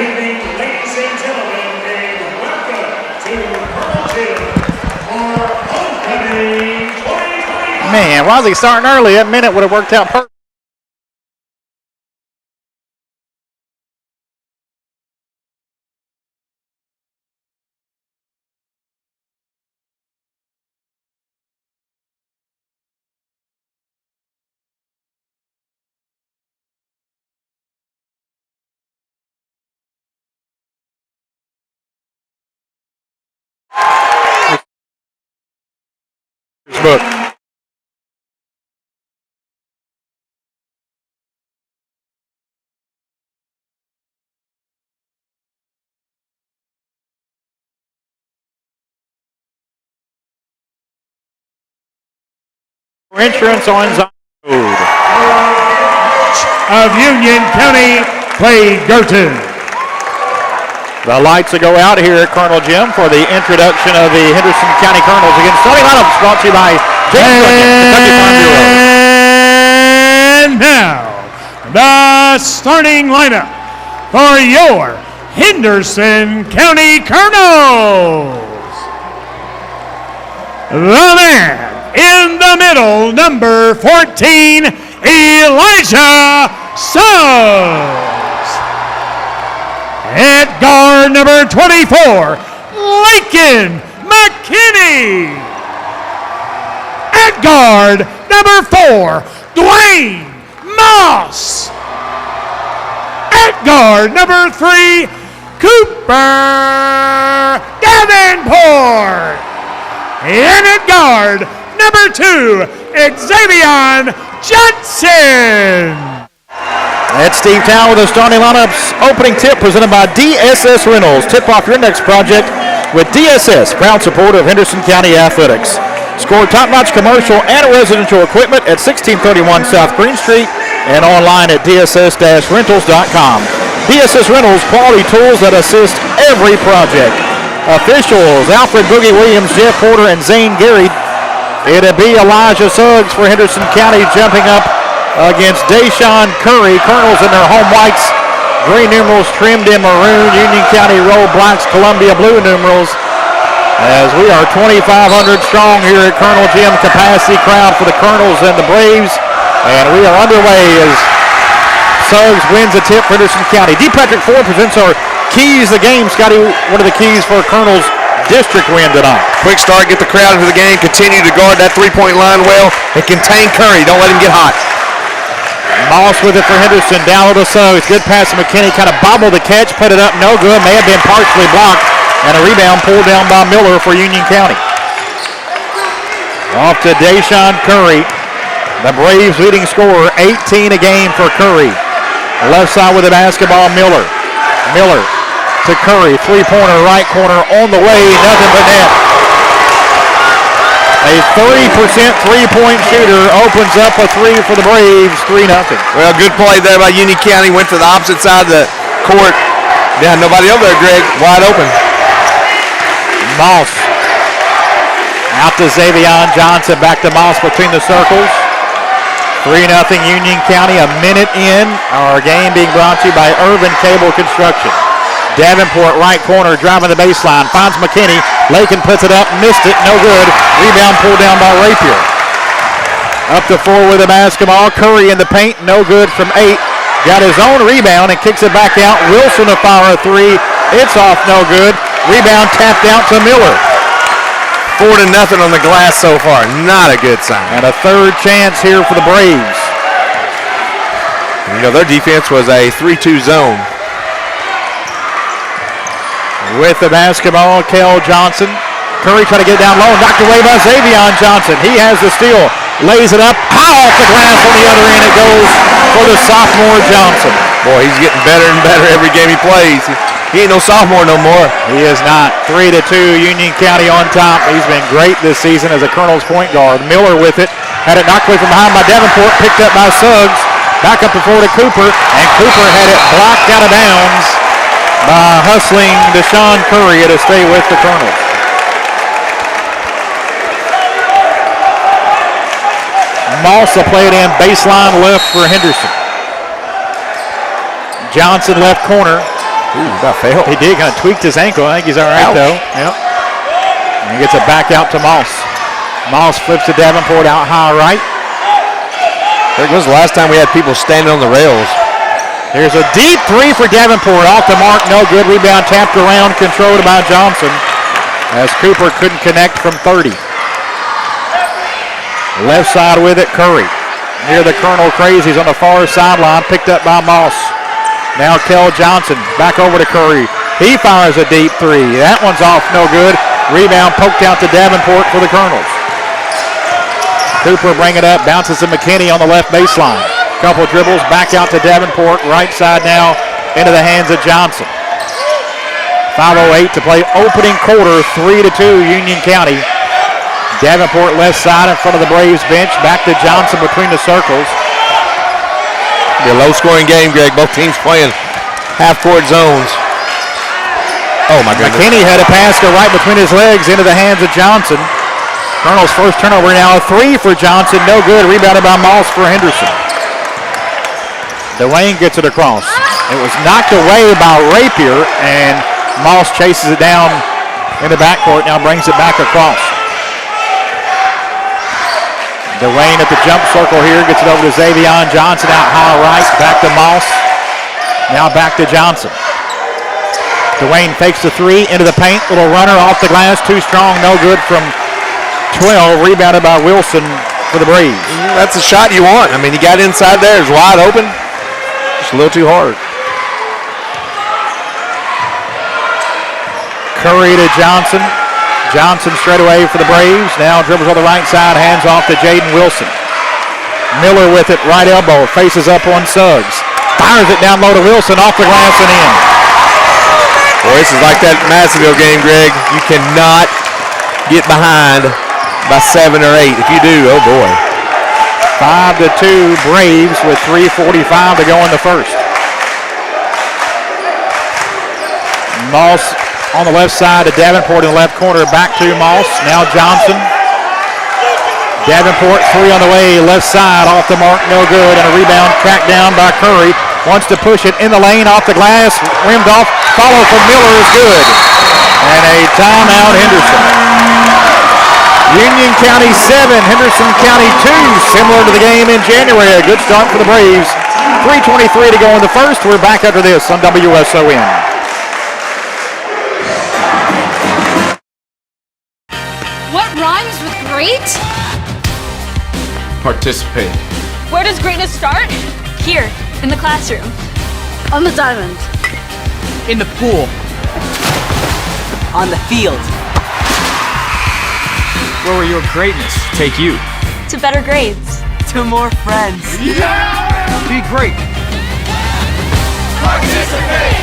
evening, ladies and gentlemen, and welcome to Pearl Gym for Homecoming 2025. Man, why was he starting early? That minute would have worked out perfect. Book. Insurance on road of Union County, Clay Gerton. The lights will go out here at Colonel Gym for the introduction of the Henderson County Colonels against starting lineups brought to you by Kentucky Farm Bureau. And now, the starting lineup for your Henderson County Colonels. The man in the middle, number 14, Elijah Suggs. At guard, number 24, Lakin McKinney. At guard, number 4, Dwayne Moss. At guard, number 3, Cooper Davenport. And at guard, number 2, Xavier Johnson. That's Steve Town with the starting lineups. Opening tip presented by DSS Rentals. Tip off your next project with DSS, proud supporter of Henderson County Athletics. Score top-notch commercial and residential equipment at 1631 South Green Street and online at dss-rentals.com. DSS Rentals, quality tools that assist every project. Officials, Alfred Boogie Williams, Jeff Porter, and Zane Gary. It'll be Elijah Suggs for Henderson County jumping up against Deshaun Curry. Colonels in their home whites, green numerals trimmed in maroon. Union County roll blacks, Columbia blue numerals. As we are 2,500 strong here at Colonel Gym, capacity crowd for the Colonels and the Braves. And we are underway as Suggs wins a tip for Henderson County. D. Patrick Ford presents our keys to the game. Scotty, what are the keys for Colonel's district win tonight? Quick start, get the crowd into the game, continue to guard that three-point line well, and contain Curry. Don't let him get hot. Moss with it for Henderson, down to Suggs. Good pass to McKinney, kind of bobbled the catch, put it up, no good. May have been partially blocked, and a rebound pulled down by Miller for Union County. Off to Deshaun Curry. The Braves leading scorer, 18 a game for Curry. Left side with the basketball, Miller. Miller to Curry, three-pointer, right corner, on the way, nothing but net. A 30% three-point shooter opens up a three for the Braves, 3-0. Well, good play there by Union County. Went to the opposite side of the court. Yeah, nobody over there, Greg. Wide open. Moss. Out to Xavier Johnson, back to Moss between the circles. 3-0 Union County, a minute in. Our game being brought to you by Urban Cable Construction. Davenport, right corner, driving the baseline, finds McKinney. Lakin puts it up, missed it, no good. Rebound pulled down by Rapier. Up to 4 with the basketball. Curry in the paint, no good from 8. Got his own rebound and kicks it back out. Wilson to fire a 3. It's off, no good. Rebound tapped out to Miller. 4-0 on the glass so far. Not a good sign. And a third chance here for the Braves. You know, their defense was a 3-2 zone. With the basketball, Kel Johnson. Curry trying to get down low, knocked away by Xavier Johnson. He has the steal, lays it up, high off the glass on the other end. It goes for the sophomore Johnson. Boy, he's getting better and better every game he plays. He ain't no sophomore no more. He is not. 3-2, Union County on top. He's been great this season as a Colonel's point guard. Miller with it, had it knocked away from behind by Davenport, picked up by Suggs. Back up the floor to Cooper, and Cooper had it blocked out of bounds by hustling Deshaun Curry to stay with the Colonels. Moss will play it in baseline left for Henderson. Johnson left corner. Ooh, about failed. He did, kind of tweaked his ankle. I think he's all right, Ouch. though. Yep. And he gets it back out to Moss. Moss flips to Davenport out high right. There was the last time we had people standing on the rails. Here's a deep three for Davenport. Off the mark, no good. Rebound tapped around, controlled by Johnson, as Cooper couldn't connect from 30. Left side with it, Curry. Near the Colonel Crazies on the far sideline, picked up by Moss. Now Kel Johnson, back over to Curry. He fires a deep three. That one's off, no good. Rebound poked out to Davenport for the Colonels. Cooper bring it up, bounces to McKinney on the left baseline. Couple dribbles, back out to Davenport. Right side now into the hands of Johnson. 5:08 to play opening quarter, 3-2 Union County. Davenport left side in front of the Braves bench. Back to Johnson between the circles. Be a low-scoring game, Greg. Both teams playing half-court zones. Oh, my goodness. McKinney had a pass go right between his legs into the hands of Johnson. Colonel's first turnover now, a three for Johnson. No good. Rebounded by Moss for Henderson. Dwayne gets it across. It was knocked away by Rapier, and Moss chases it down in the backcourt. Now brings it back across. Dwayne at the jump circle here. Gets it over to Xavion Johnson out high right. Back to Moss. Now back to Johnson. Dwayne fakes the three into the paint. Little runner off the glass. Too strong. No good from 12. Rebounded by Wilson for the Braves. That's the shot you want. I mean, he got inside there. It's wide open. Just a little too hard. Curry to Johnson. Johnson straight away for the Braves. Now dribbles on the right side. Hands off to Jaden Wilson. Miller with it. Right elbow. Faces up on Suggs. Fires it down low to Wilson. Off the glass and in. Boy, this is like that Massillville game, Greg. You cannot get behind by 7 or 8. If you do, oh boy. 5-2 Braves with 3:45 to go in the first. Moss on the left side to Davenport in the left corner. Back to Moss. Now Johnson. Davenport three on the way. Left side off the mark. No good. And a rebound tracked down by Curry. Wants to push it in the lane off the glass. Rimmed off. Follow from Miller is good. And a timeout Henderson. Union County 7, Henderson County 2. Similar to the game in January. A good start for the Braves. 3:23 to go in the first. We're back after this on WSON. What rhymes with great? Participate. Where does greatness start? Here, in the classroom. On the diamond. In the pool. On the field. Where will your greatness take you? To better grades. To more friends. Yeah! Be great. Participate!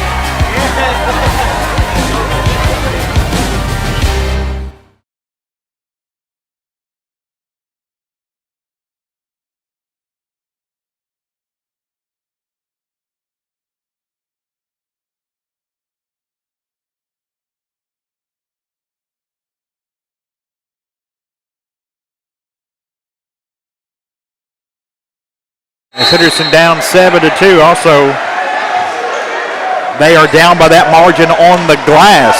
As Henderson down 7-2. Also, they are down by that margin on the glass.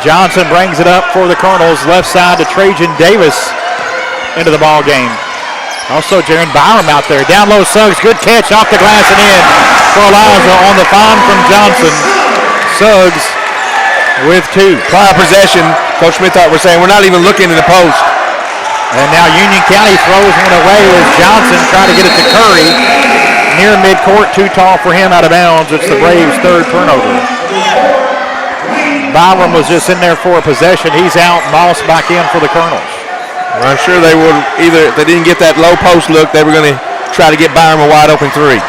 Johnson brings it up for the Colonels. Left side to Trajan Davis into the ball game. Also, Jaron Byram out there. Down low, Suggs. Good catch off the glass and in for Eliza on the find from Johnson. Suggs with 2. Prior possession, Coach Smith thought we're saying we're not even looking in the post. And now Union County throws one away as Johnson trying to get it to Curry. Near midcourt, too tall for him, out of bounds. It's the Braves' third turnover. Byram was just in there for a possession. He's out. Moss back in for the Colonels. Well, I'm sure they would either, if they didn't get that low post look, they were going to try to get Byram a wide open 3.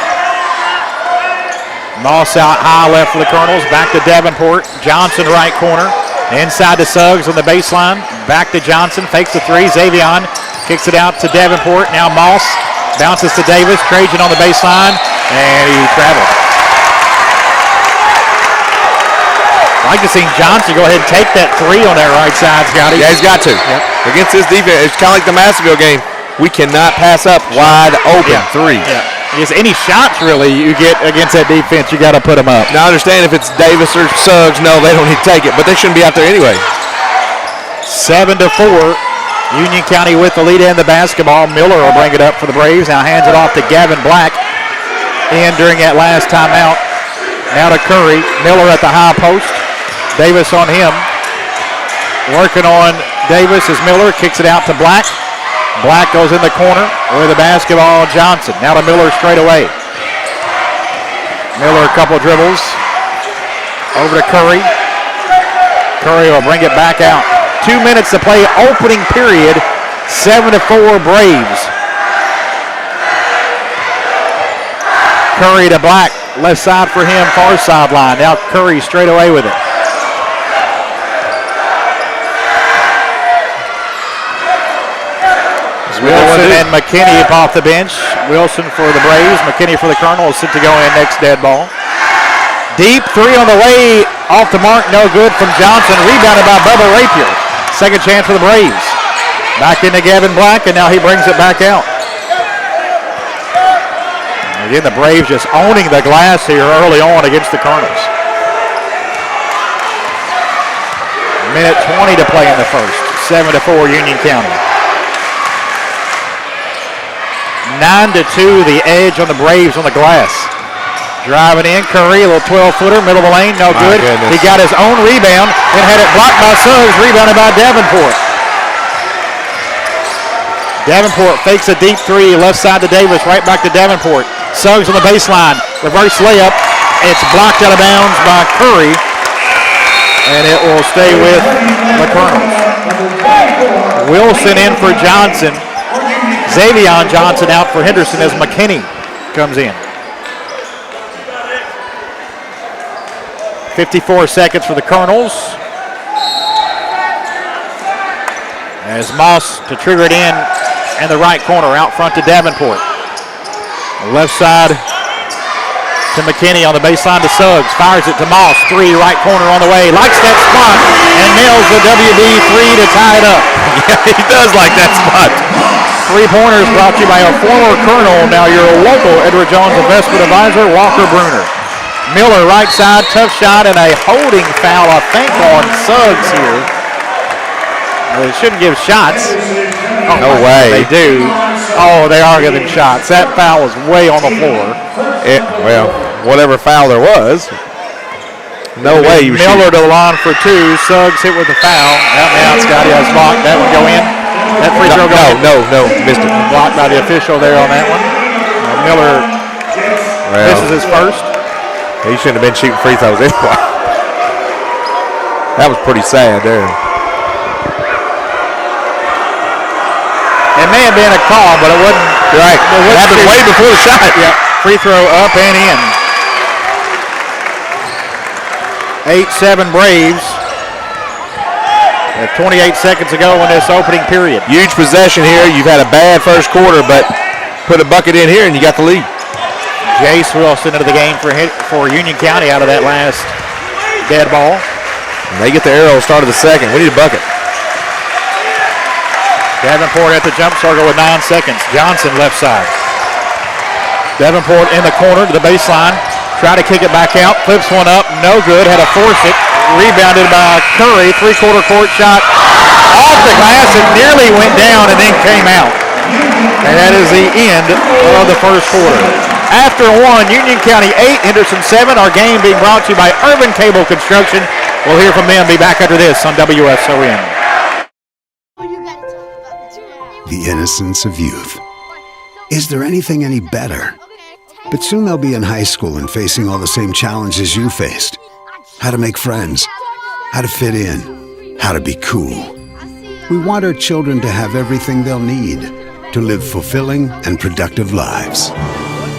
Moss out high left for the Colonels. Back to Davenport. Johnson right corner. Inside to Suggs on the baseline. Back to Johnson. Fakes the 3. Xavion kicks it out to Davenport. Now Moss bounces to Davis. Trajan on the baseline. And he traveled. I'd like to see Johnson go ahead and take that 3 on that right side, Scotty. Yeah, he's got to. Yep. Against this defense, it's kind of like the Massillville game. We cannot pass up wide open 3. Yeah. Is any shots really you get against that defense, you got to put them up. Now I understand if it's Davis or Suggs, no, they don't need to take it, but they shouldn't be out there anyway. 7-4. Union County with the lead in the basketball. Miller will bring it up for the Braves. Now hands it off to Gavin Black in during that last timeout. Now to Curry. Miller at the high post. Davis on him. Working on Davis as Miller kicks it out to Black. Black goes in the corner with the basketball. Johnson. Now to Miller straight away. Miller a couple dribbles. Over to Curry. Curry will bring it back out. 2 minutes to play, opening period, 7-4 Braves. Curry to Black, left side for him, far sideline. Now Curry straight away with it. Wilson and McKinney off the bench. Wilson for the Braves, McKinney for the Colonels, set to go in next dead ball. Deep three on the way, off the mark, no good from Johnson. Rebounded by Bubba Rapier. Second chance for the Braves. Back into Gavin Black, and now he brings it back out. Again, the Braves just owning the glass here early on against the Colonels. Minute 20 to play in the first. 7-4 Union County. 9-2 the edge on the Braves on the glass. Driving in, Curry, a little 12-footer, middle of the lane, no good. Goodness. He got his own rebound and had it blocked by Suggs, rebounded by Davenport. Davenport fakes a deep three, left side to Davis, right back to Davenport. Suggs on the baseline, reverse layup. It's blocked out of bounds by Curry, and it will stay with the Colonels. Wilson in for Johnson. Xavion Johnson out for Henderson as McKinney comes in. 54 seconds for the Colonels. As Moss to trigger it in the right corner, out front to Davenport. Left side to McKinney on the baseline to Suggs. Fires it to Moss. Three, right corner on the way. Likes that spot and nails the WB three to tie it up. Yeah, he does like that spot. 3-pointers brought to you by a former Colonel, now your local Edward Jones Investment Advisor, Walker Bruner. Miller right side, tough shot, and a holding foul, I think, on Suggs here. They shouldn't give shots. Oh, no way. They do. Oh, they are giving shots. That foul was way on the floor. Well, whatever foul there was. No way. Miller to the line for two. Suggs hit with the foul. Help me out, Scotty. I was blocked. That one go in. That free throw go in. No, missed it. Blocked by the official there on that one. Miller misses his first. He shouldn't have been shooting free throws anyway. That was pretty sad there. It may have been a call, but it wasn't. Right. It happened way before the shot. Yeah. Free throw up and in. 8-7 Braves. 28 seconds ago in this opening period. Huge possession here. You've had a bad first quarter, but put a bucket in here and you got the lead. Jace Wilson into the game for Union County out of that last dead ball. And they get the arrow start of the second. We need a bucket. Davenport at the jump circle with 9 seconds. Johnson left side. Davenport in the corner to the baseline. Try to kick it back out. Flips one up. No good. Had to force it. Rebounded by Curry. Three-quarter court shot off the glass. It nearly went down and then came out. And that is the end of the first quarter. After one, Union County 8, Henderson 7. Our game being brought to you by Urban Cable Construction. We'll hear from them. Be back after this on WSON. The innocence of youth. Is there anything any better? But soon they'll be in high school and facing all the same challenges you faced. How to make friends, how to fit in, how to be cool. We want our children to have everything they'll need to live fulfilling and productive lives.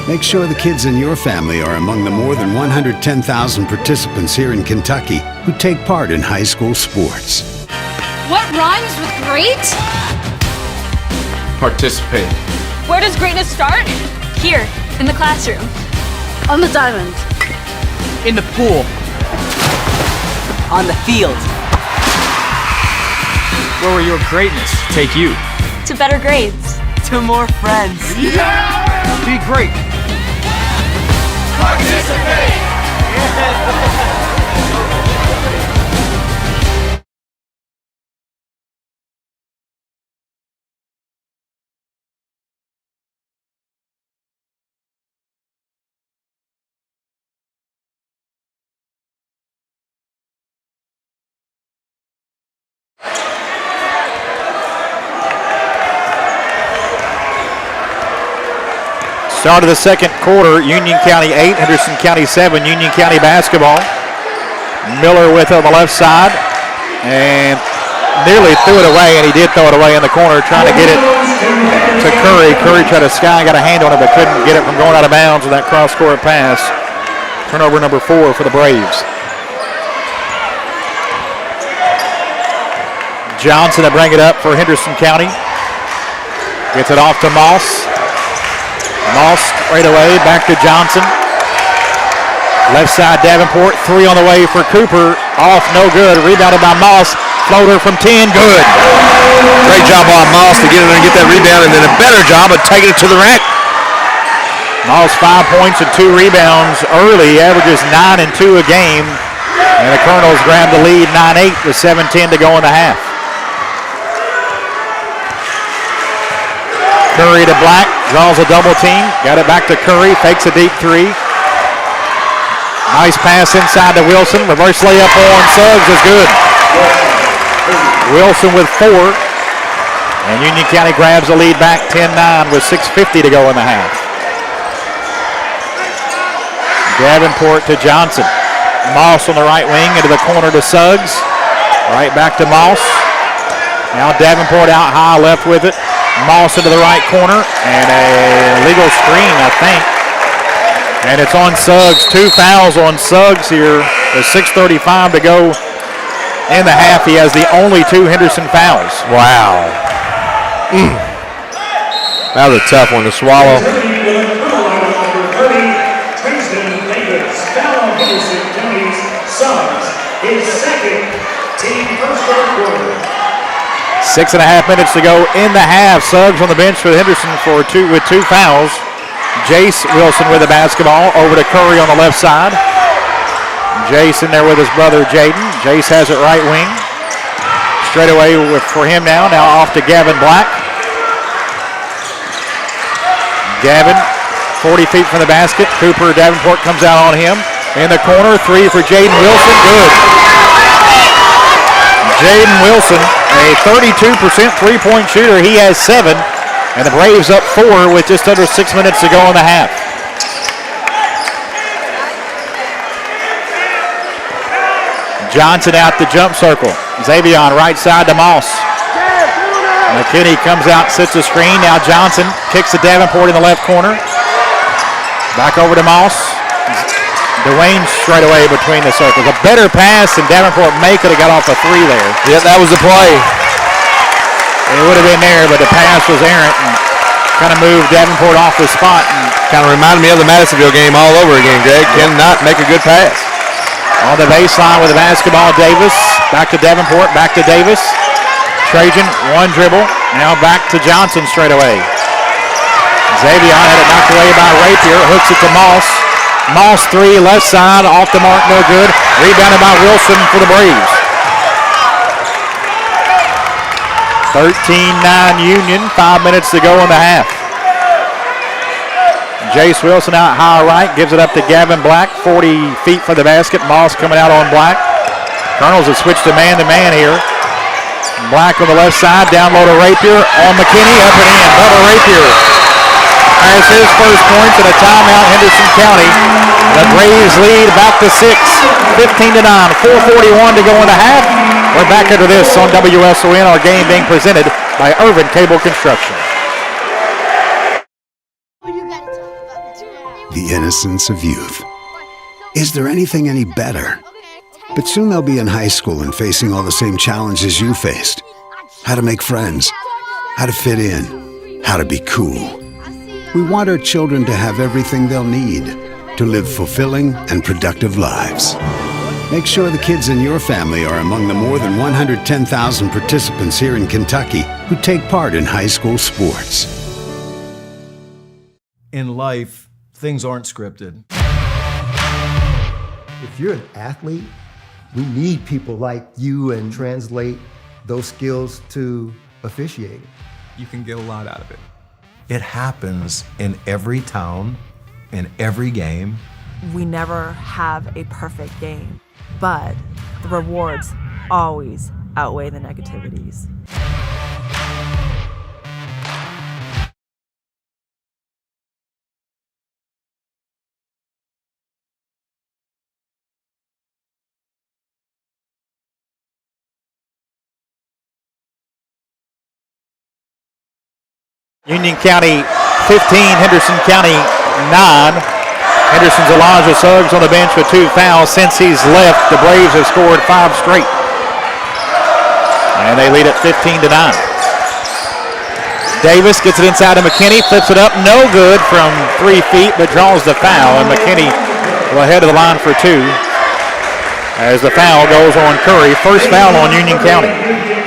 Make sure the kids in your family are among the more than 110,000 participants here in Kentucky who take part in high school sports. What rhymes with great? Participate. Where does greatness start? Here, in the classroom. On the diamond. In the pool. On the field. Where will your greatness take you? To better grades. To more friends. Yeah! Be great. Start of the second quarter, Union County 8, Henderson County 7, Union County basketball. Miller with it on the left side, and nearly threw it away, and he did throw it away in the corner, trying to get it to Curry. Curry tried to sky, got a hand on it, but couldn't get it from going out of bounds with that cross-court pass. Turnover number 4 for the Braves. Johnson to bring it up for Henderson County. Gets it off to Moss. Moss straight away, back to Johnson. Left side Davenport, 3 on the way for Cooper. Off, no good. Rebounded by Moss. Floater from 10, good. Great job on Moss to get in there and get that rebound, and then a better job of taking it to the rack. Moss 5 points and 2 rebounds early, averages 9 and 2 a game. And the Colonels grab the lead 9-8 with 7:10 to go in the half. Curry to Black, draws a double team. Got it back to Curry, fakes a deep 3. Nice pass inside to Wilson. Reverse layup on Suggs is good. Wilson with 4. And Union County grabs the lead back 10-9 with 6:50 to go in the half. Davenport to Johnson. Moss on the right wing into the corner to Suggs. Right back to Moss. Now Davenport out high left with it. Moss into the right corner, and a legal screen, I think. And it's on Suggs. 2 fouls on Suggs here. There's 6:35 to go in the half. He has the only 2 Henderson fouls. Wow. That was a tough one to swallow. His second team first quarter. 6.5 minutes to go in the half. Suggs on the bench for Henderson with 2 fouls. Jace Wilson with the basketball over to Curry on the left side. Jace in there with his brother Jaden. Jace has it right wing. Straight away for him now. Now off to Gavin Black. Gavin, 40 feet from the basket. Cooper Davenport comes out on him. In the corner, 3 for Jaden Wilson. Good. Jaden Wilson, a 32% three-point shooter. He has 7. And the Braves up 4 with just under 6 minutes to go in the half. Johnson out the jump circle. Xavion right side to Moss. McKinney comes out, sits a screen. Now Johnson kicks to Davenport in the left corner. Back over to Moss. Dwayne straight away between the circles. A better pass, and Davenport could have got off a 3 there. Yeah, that was the play. It would have been there, but the pass was errant and kind of moved Davenport off the spot. And kind of reminded me of the Madisonville game all over again, Greg. Cannot make a good pass. On the baseline with the basketball, Davis. Back to Davenport, back to Davis. Trajan, 1 dribble. Now back to Johnson straight away. Xavier had it knocked away by Rapier. Hooks it to Moss. Moss 3, left side, off the mark, no good. Rebounded by Wilson for the Braves. 13-9 Union, 5 minutes to go in the half. Jace Wilson out high right, gives it up to Gavin Black, 40 feet from the basket. Moss coming out on Black. Colonels have switched to man here. Black on the left side, down low to Rapier, on McKinney, up and in. Bubba Rapier has his first points and a timeout, Henderson County. The Braves lead back to 6, 15-9, 4:41 to go in the half. We're back into this on WSON, our game being presented by Irvin Cable Construction. The innocence of youth. Is there anything any better? But soon they'll be in high school and facing all the same challenges you faced. How to make friends, how to fit in, how to be cool. We want our children to have everything they'll need to live fulfilling and productive lives. Make sure the kids in your family are among the more than 110,000 participants here in Kentucky who take part in high school sports. In life, things aren't scripted. If you're an athlete, we need people like you and translate those skills to officiating. You can get a lot out of it. It happens in every town, in every game. We never have a perfect game, but the rewards always outweigh the negativities. Union County 15, Henderson County 9. Henderson's Elijah Suggs on the bench with 2 fouls. Since he's left, the Braves have scored 5 straight. And they lead at 15-9. Davis gets it inside to McKinney, flips it up, no good from 3 feet, but draws the foul. And McKinney will head to the line for 2 as the foul goes on Curry. First foul on Union County.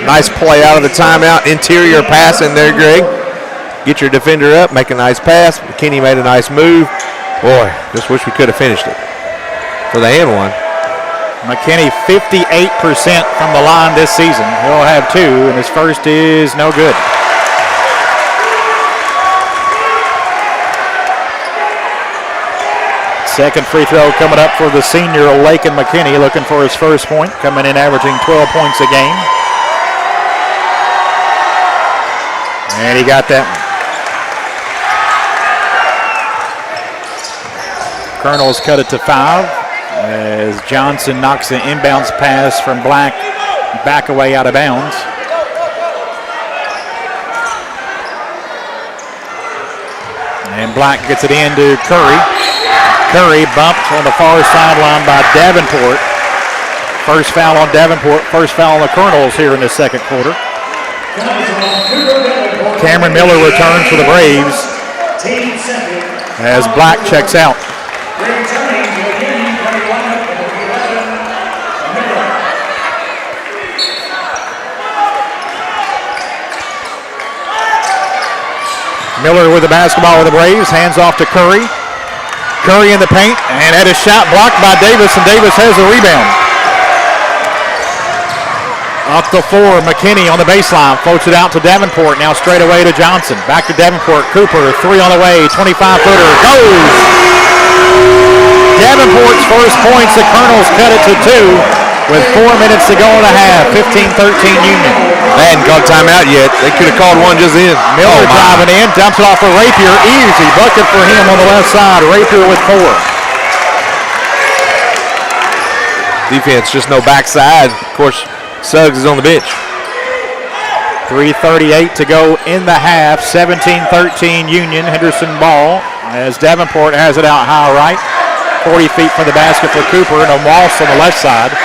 Nice play out of the timeout. Interior pass in there, Greg. Get your defender up, make a nice pass. McKinney made a nice move. Boy, just wish we could have finished it for the and one. McKinney 58% from the line this season. He'll have 2, and his first is no good. Second free throw coming up for the senior Lakin McKinney, looking for his first point, coming in averaging 12 points a game. And he got that one. Colonels cut it to 5 as Johnson knocks the inbounds pass from Black back away out of bounds. And Black gets it into Curry. Curry bumped on the far sideline by Davenport. First foul on Davenport, first foul on the Colonels here in the second quarter. Cameron Miller returns for the Braves as Black checks out. Miller with the basketball with the Braves, hands off to Curry. Curry in the paint, and had a shot blocked by Davis, and Davis has the rebound. Up the floor, McKinney on the baseline, floats it out to Davenport, now straight away to Johnson. Back to Davenport, Cooper, 3 on the way, 25-footer, goes! Davenport's first points, the Colonels cut it to 2 with 4 minutes to go in the half, 15-13 Union. They hadn't called timeout yet. They could have called one just in. Miller driving in, dumps it off for Rapier, easy bucket for him on the left side, Rapier with 4. Defense, just no backside. Of course, Suggs is on the bench. 3:38 to go in the half, 17-13 Union, Henderson ball, as Davenport has it out high right, 40 feet from the basket for Cooper, no Moss on the left side.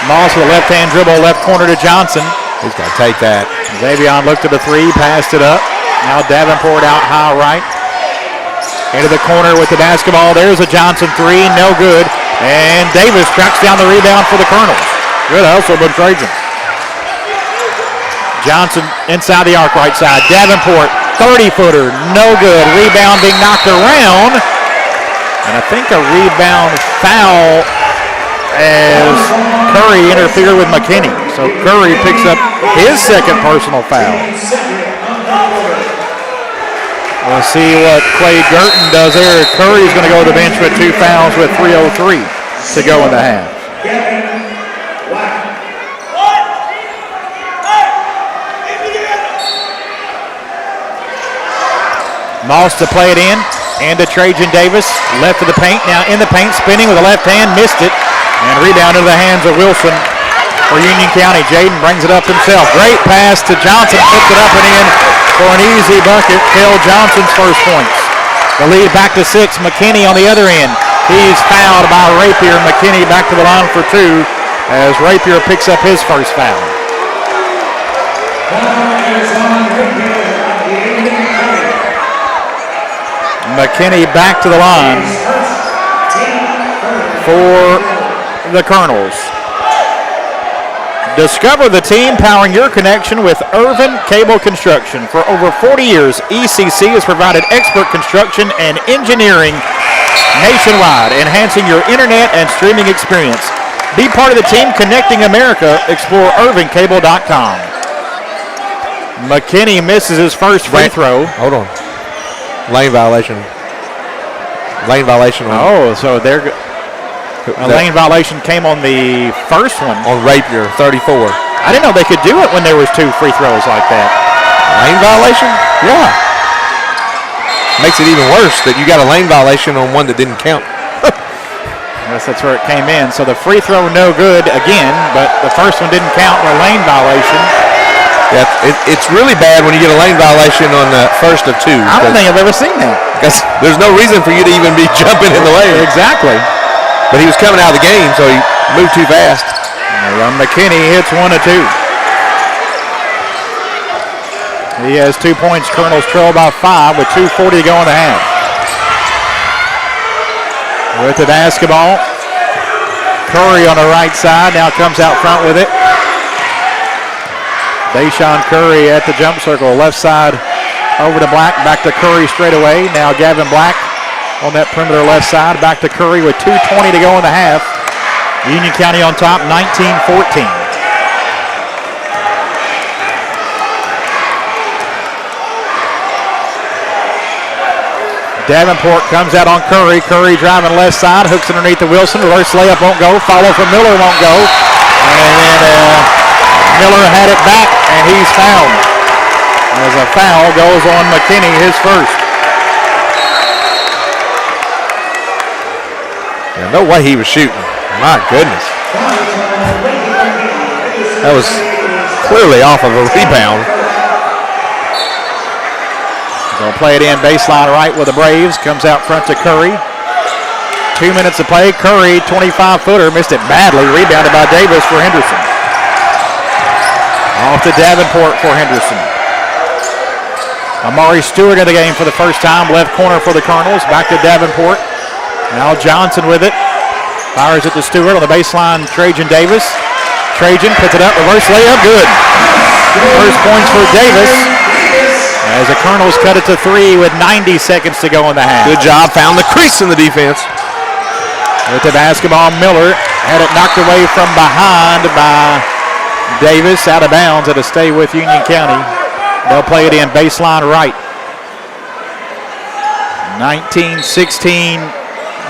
Moss with a left-hand dribble, left corner to Johnson. He's got to take that. Xavion looked at the 3, passed it up. Now Davenport out high right. Into the corner with the basketball. There's a Johnson 3, no good. And Davis tracks down the rebound for the Colonels. Good hustle by Trajan. Johnson inside the arc right side. Davenport, 30-footer, no good. Rebound being knocked around. And I think a rebound foul as Curry interfered with McKinney. So Curry picks up his second personal foul. We'll see what Clay Girton does there. Curry's going to go to the bench with 2 fouls with 3:03 to go in the half. Moss to play it in, and to Trajan Davis, left of the paint, now in the paint, spinning with the left hand, missed it, and rebound into the hands of Wilson for Union County. Jaden brings it up himself. Great pass to Johnson, puts it up and in for an easy bucket. Phil Johnson's first points. The lead back to 6. McKinney on the other end. He's fouled by Rapier. McKinney back to the line for 2 as Rapier picks up his first foul. McKinney back to the line for the Colonels. Discover the team powering your connection with Irvin Cable Construction. For over 40 years, ECC has provided expert construction and engineering nationwide, enhancing your internet and streaming experience. Be part of the team connecting America. Explore irvincable.com. McKinney misses his first free throw. Hold on. Lane violation. Lane violation. Oh, so they're... A lane violation came on the first one. On Rapier, 34. I didn't know they could do it when there was 2 free throws like that. Lane violation? Yeah. Makes it even worse that you got a lane violation on one that didn't count. I guess that's where it came in. So the free throw no good again, but the first one didn't count for a lane violation. Yeah, it's really bad when you get a lane violation on the first of two. I don't think I've ever seen that. Because there's no reason for you to even be jumping in the lane. Exactly. But he was coming out of the game, so he moved too fast. McKinney hits 1 of 2. He has 2 points. Colonels trail by 5 with 2:40 to go in the half. With the basketball, Curry on the right side now comes out front with it. Deshaun Curry at the jump circle, left side over to Black, back to Curry straight away. Now Gavin Black on that perimeter left side, back to Curry with 2:20 to go in the half. Union County on top, 19-14. Davenport comes out on Curry. Curry driving left side, hooks underneath the Wilson. Reverse layup won't go. Follow from Miller won't go. And then Miller had it back, and he's fouled. As a foul goes on McKinney, his first. Yeah, no way he was shooting. My goodness. That was clearly off of a rebound. They'll play it in baseline right with the Braves. Comes out front to Curry. 2 minutes to play. Curry, 25-footer, missed it badly. Rebounded by Davis for Henderson. Off to Davenport for Henderson. Amari Stewart in the game for the first time. Left corner for the Colonels. Back to Davenport. Now Johnson with it. Fires it to Stewart on the baseline. Trajan Davis. Trajan puts it up. Reverse layup. Good. First points for Davis. As the Colonels cut it to 3 with 90 seconds to go in the half. Good job. Found the crease in the defense. With the basketball, Miller had it knocked away from behind by Davis. Out of bounds. It'll stay with Union County. They'll play it in baseline right. 19-16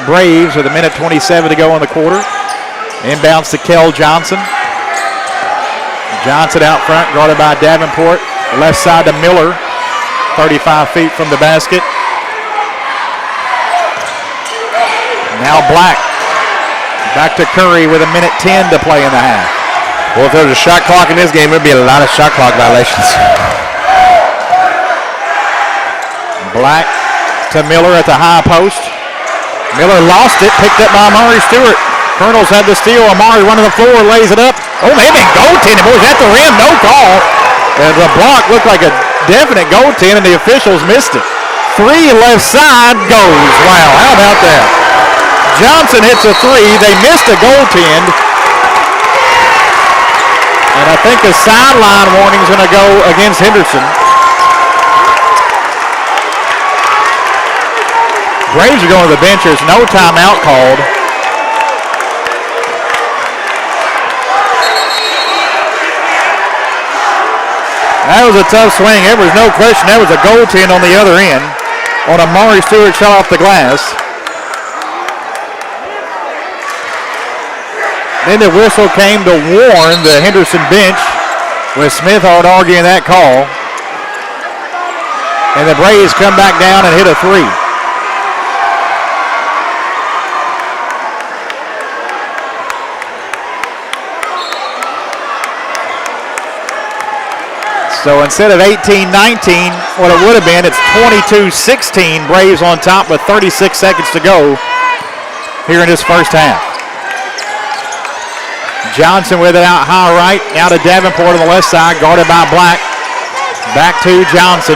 Braves with 1:27 to go in the quarter. Inbounds to Kel Johnson. Johnson out front, guarded by Davenport. Left side to Miller. 35 feet from the basket. Now Black. Back to Curry with 1:10 to play in the half. Well, if there was a shot clock in this game, there'd be a lot of shot clock violations. Black to Miller at the high post. Miller lost it, picked up by Amari Stewart. Colonels had the steal. Amari running the floor, lays it up. Oh, maybe goaltending. Boys at the rim, no call. And the block looked like a definite goaltend, and the officials missed it. 3 left side goes. Wow, how about that? Johnson hits a 3. They missed a goaltend. And I think the sideline warning is going to go against Henderson. Braves are going to the bench. There's no timeout called. That was a tough swing. There was no question. That was a goaltend on the other end on Amari Stewart shot off the glass. Then the whistle came to warn the Henderson bench with Smithard arguing that call. And the Braves come back down and hit a 3. So instead of 18-19, what it would have been, it's 22-16. Braves on top with 36 seconds to go here in this first half. Johnson with it out high right. Now to Davenport on the left side, guarded by Black. Back to Johnson.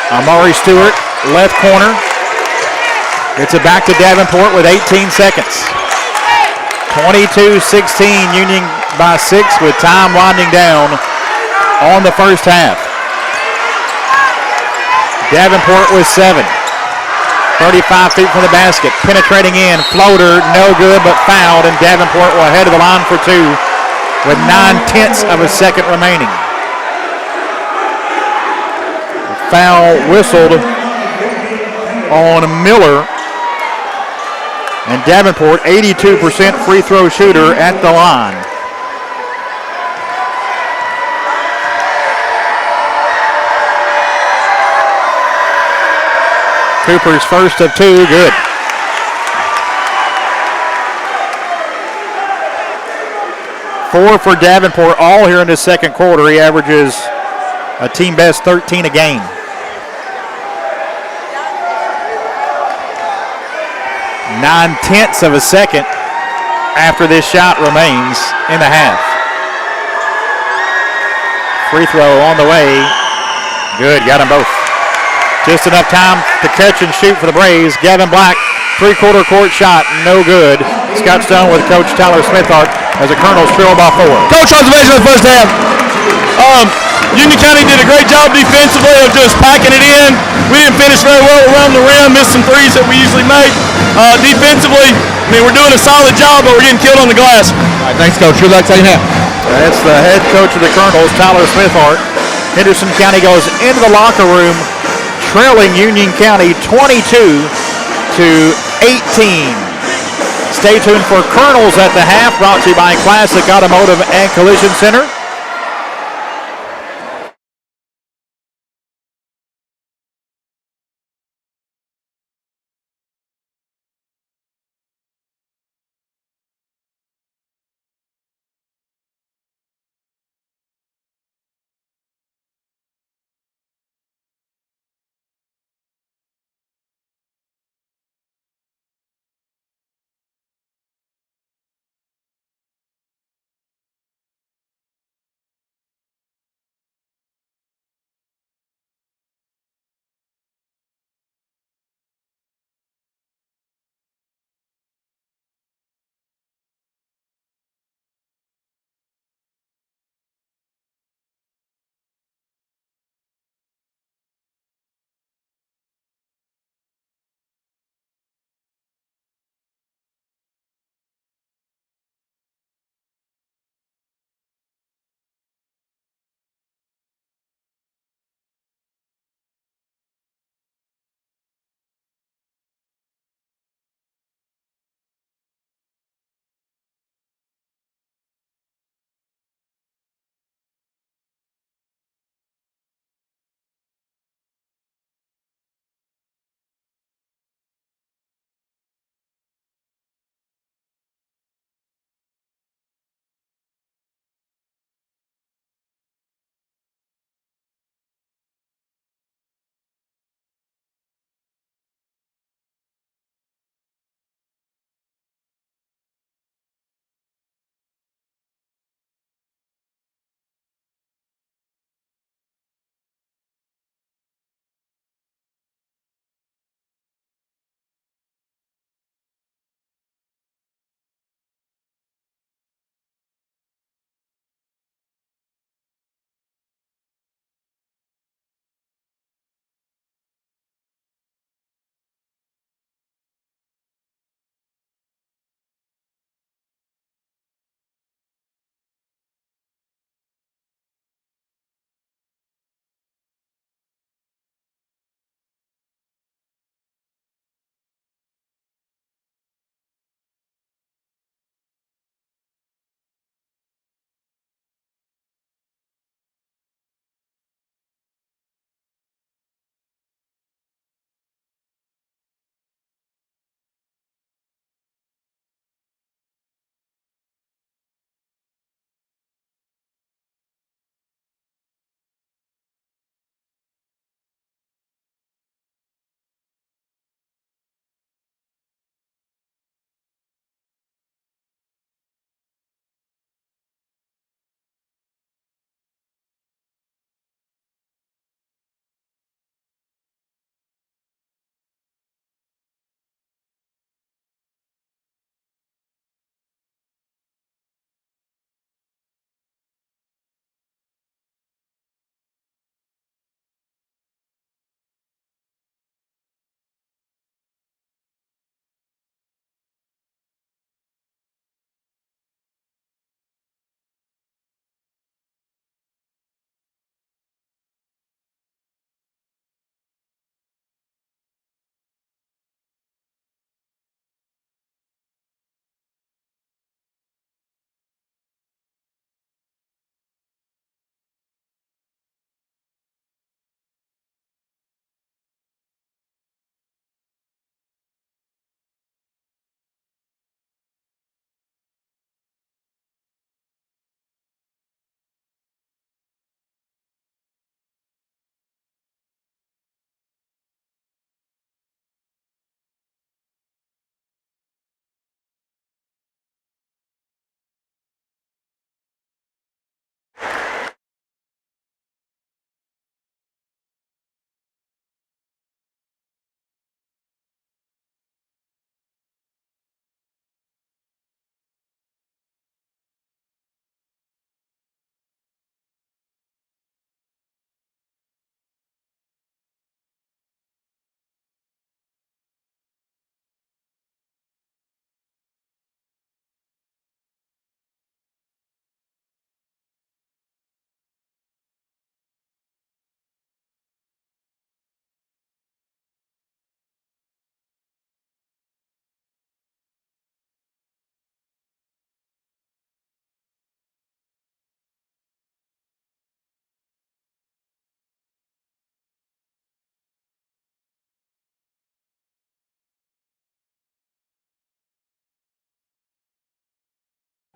Amari Stewart, left corner. Gets it back to Davenport with 18 seconds. 22-16, Union by 6 with time winding down on the first half. Davenport with 7. 35 feet from the basket, penetrating in, floater, no good, but fouled, and Davenport will head to the line for 2 with 9/10 of a second remaining. Foul whistled on Miller. And Davenport, 82% free throw shooter at the line. Cooper's first of 2, good. score for Davenport, all here in the second quarter. He averages a team best 13 a game. 9/10 of a second after this shot remains in the half. Free throw on the way. Good, got them both. Just enough time to catch and shoot for the Braves. Gavin Black, three-quarter court shot, no good. Scott Stone with Coach Tyler Smithart as the Colonels trail by 4. Coach, observation of the first half. Union County did a great job defensively of just packing it in. We didn't finish very well around the rim, missed some threes that we usually make. Defensively, I mean, we're doing a solid job, but we're getting killed on the glass. All right, thanks, Coach. Good luck second half. That's the head coach of the Colonels, Tyler Smithart. Henderson County goes into the locker room trailing Union County 22-18. Stay tuned for Colonels at the half, brought to you by Classic Automotive and Collision Center.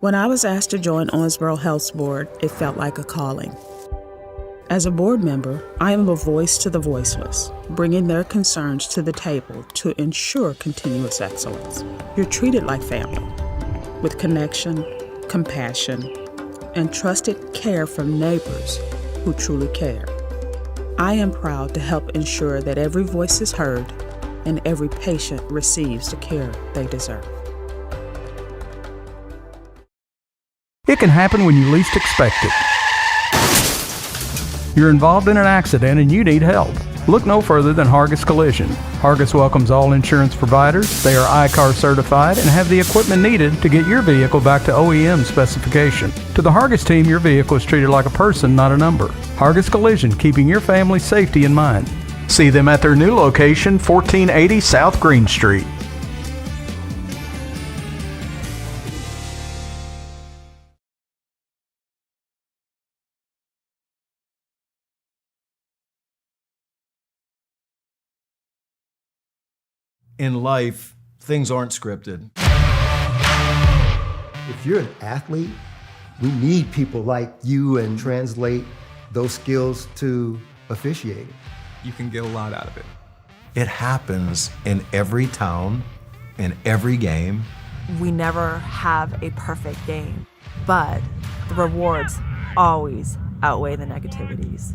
When I was asked to join Owensboro Health's board, it felt like a calling. As a board member, I am a voice to the voiceless, bringing their concerns to the table to ensure continuous excellence. You're treated like family, with connection, compassion, and trusted care from neighbors who truly care. I am proud to help ensure that every voice is heard and every patient receives the care they deserve. It can happen when you least expect it. You're involved in an accident and you need help. Look no further than Hargis Collision. Hargis welcomes all insurance providers. They are ICAR certified and have the equipment needed to get your vehicle back to OEM specification. To the Hargis team, your vehicle is treated like a person, not a number. Hargis Collision, keeping your family's safety in mind. See them at their new location, 1480 South Green Street. In life, things aren't scripted. If you're an athlete, we need people like you and translate those skills to officiating. You can get a lot out of it. It happens in every town, in every game. We never have a perfect game, but the rewards always outweigh the negativities.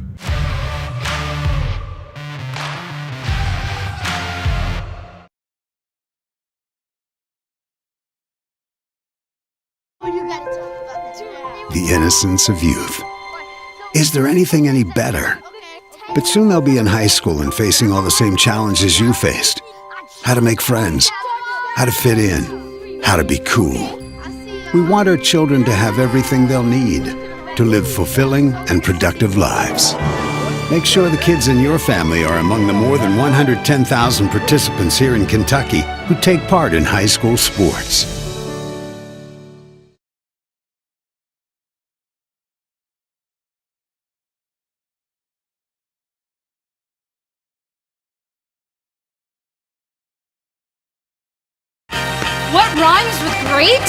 The innocence of youth. Is there anything any better? But soon they'll be in high school and facing all the same challenges you faced. How to make friends, how to fit in, how to be cool. We want our children to have everything they'll need to live fulfilling and productive lives. Make sure the kids in your family are among the more than 110,000 participants here in Kentucky who take part in high school sports. What rhymes with great?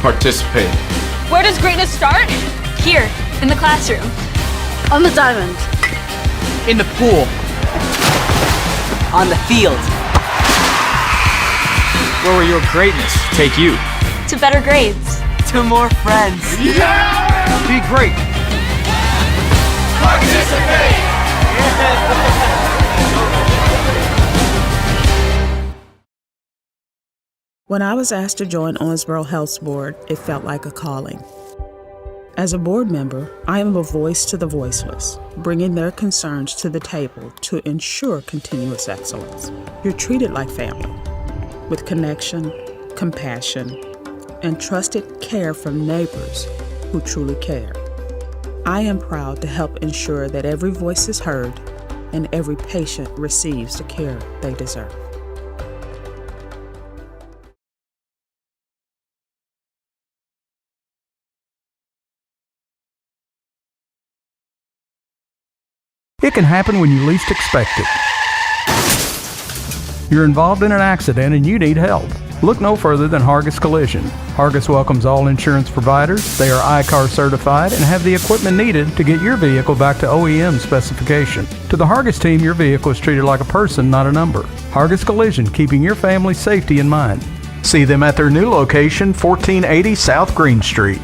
Participate. Where does greatness start? Here, in the classroom. On the diamond. In the pool. On the field. Where will your greatness take you? To better grades. To more friends. Yeah! Be great. Participate! When I was asked to join Owensboro Health's board, it felt like a calling. As a board member, I am a voice to the voiceless, bringing their concerns to the table to ensure continuous excellence. You're treated like family, with connection, compassion, and trusted care from neighbors who truly care. I am proud to help ensure that every voice is heard and every patient receives the care they deserve. It can happen when you least expect it. You're involved in an accident and you need help. Look no further than Hargis Collision. Hargis welcomes all insurance providers. They are ICAR certified and have the equipment needed to get your vehicle back to OEM specification. To the Hargis team, your vehicle is treated like a person, not a number. Hargis Collision, keeping your family's safety in mind. See them at their new location, 1480 South Green Street.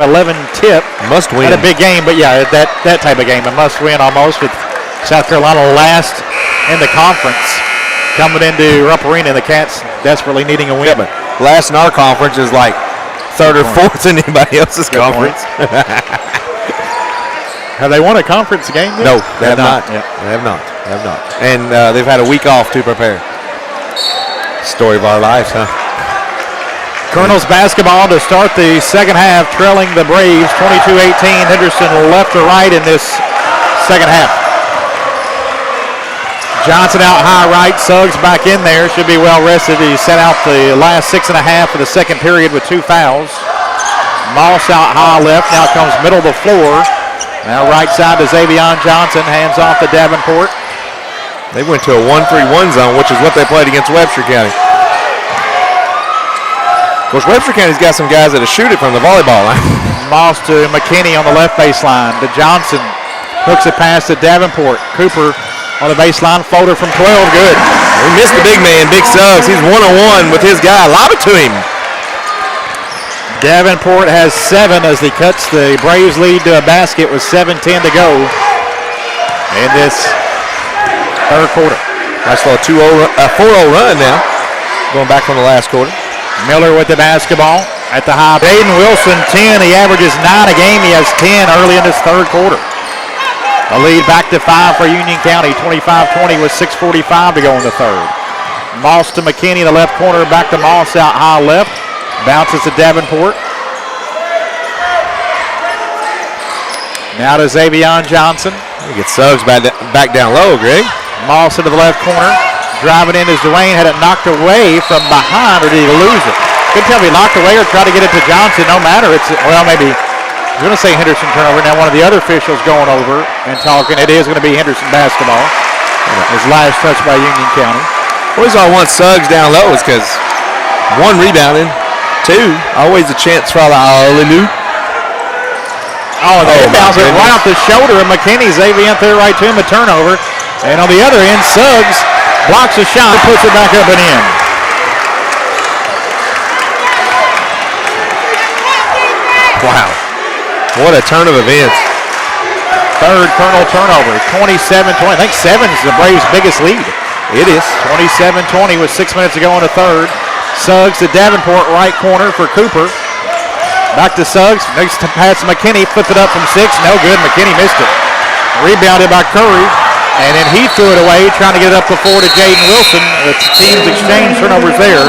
.11 tip. Must win. Not a big game, but yeah, that type of game. A must win almost with South Carolina last in the conference. coming into Rupp Arena. The Cats desperately needing a win. Yeah, but last in our conference is like third or fourth in anybody else's conference. Have they won a conference game yet? No, they have not. Yep. They have not. They have not. And they've had a week off to prepare. Story of our lives, huh? Colonels basketball to start the second half, trailing the Braves 22-18. Henderson left to right in this second half. Johnson out high right, Suggs back in there, should be well rested. He set out the last 6.5 of the second period with 2 fouls. Moss out high left, now comes middle of the floor. Now right side to Xavion Johnson, hands off to Davenport. They went to a 1-3-1 zone, which is what they played against Webster County. Of course, Webster County's got some guys that'll shoot it from the volleyball line. Moss to McKinney on the left baseline. To Johnson, hooks it past to Davenport. Cooper on the baseline, floater from 12, good. We missed the big man, Big Suggs. He's one-on-one with his guy. Lob it to him. Davenport has 7 as he cuts the Braves lead to a basket with 7:10 to go in this third quarter. Nice little 4-0 run now, going back from the last quarter. Miller with the basketball at the high. Aiden Wilson, 10. He averages 9 a game. He has 10 early in this third quarter. A lead back to 5 for Union County, 25-20 with 6:45 to go in the third. Moss to McKinney, the left corner, back to Moss out high left. Bounces to Davenport. Now to Xavion Johnson. He gets Suggs back down low, Greg. Moss into the left corner. Driving in as Dwayne had it knocked away from behind, or did he lose it? Couldn't tell if he knocked away or tried to get it to Johnson. No matter. It's, well, maybe. I'm going to say Henderson turnover. Now one of the other officials going over and talking. It is going to be Henderson basketball. His last touch by Union County. The reason I want Suggs down low is because 1, rebounding. 2, always a chance for the hallelujah. Oh, the inbounds are right off the shoulder of McKinney. Xavier threw right to him, a turnover. And on the other end, Suggs blocks a shot, puts it back up and in. Wow. What a turn of events. Third Colonel turnover, 27-20. I think 7 is the Braves' biggest lead. It is. 27-20 with 6 minutes to go in the third. Suggs to Davenport, right corner for Cooper. Back to Suggs, next to pass McKinney, flips it up from 6, no good, McKinney missed it. Rebounded by Curry, and then he threw it away, trying to get it up the floor to Jaden Wilson. The teams exchange turnovers there.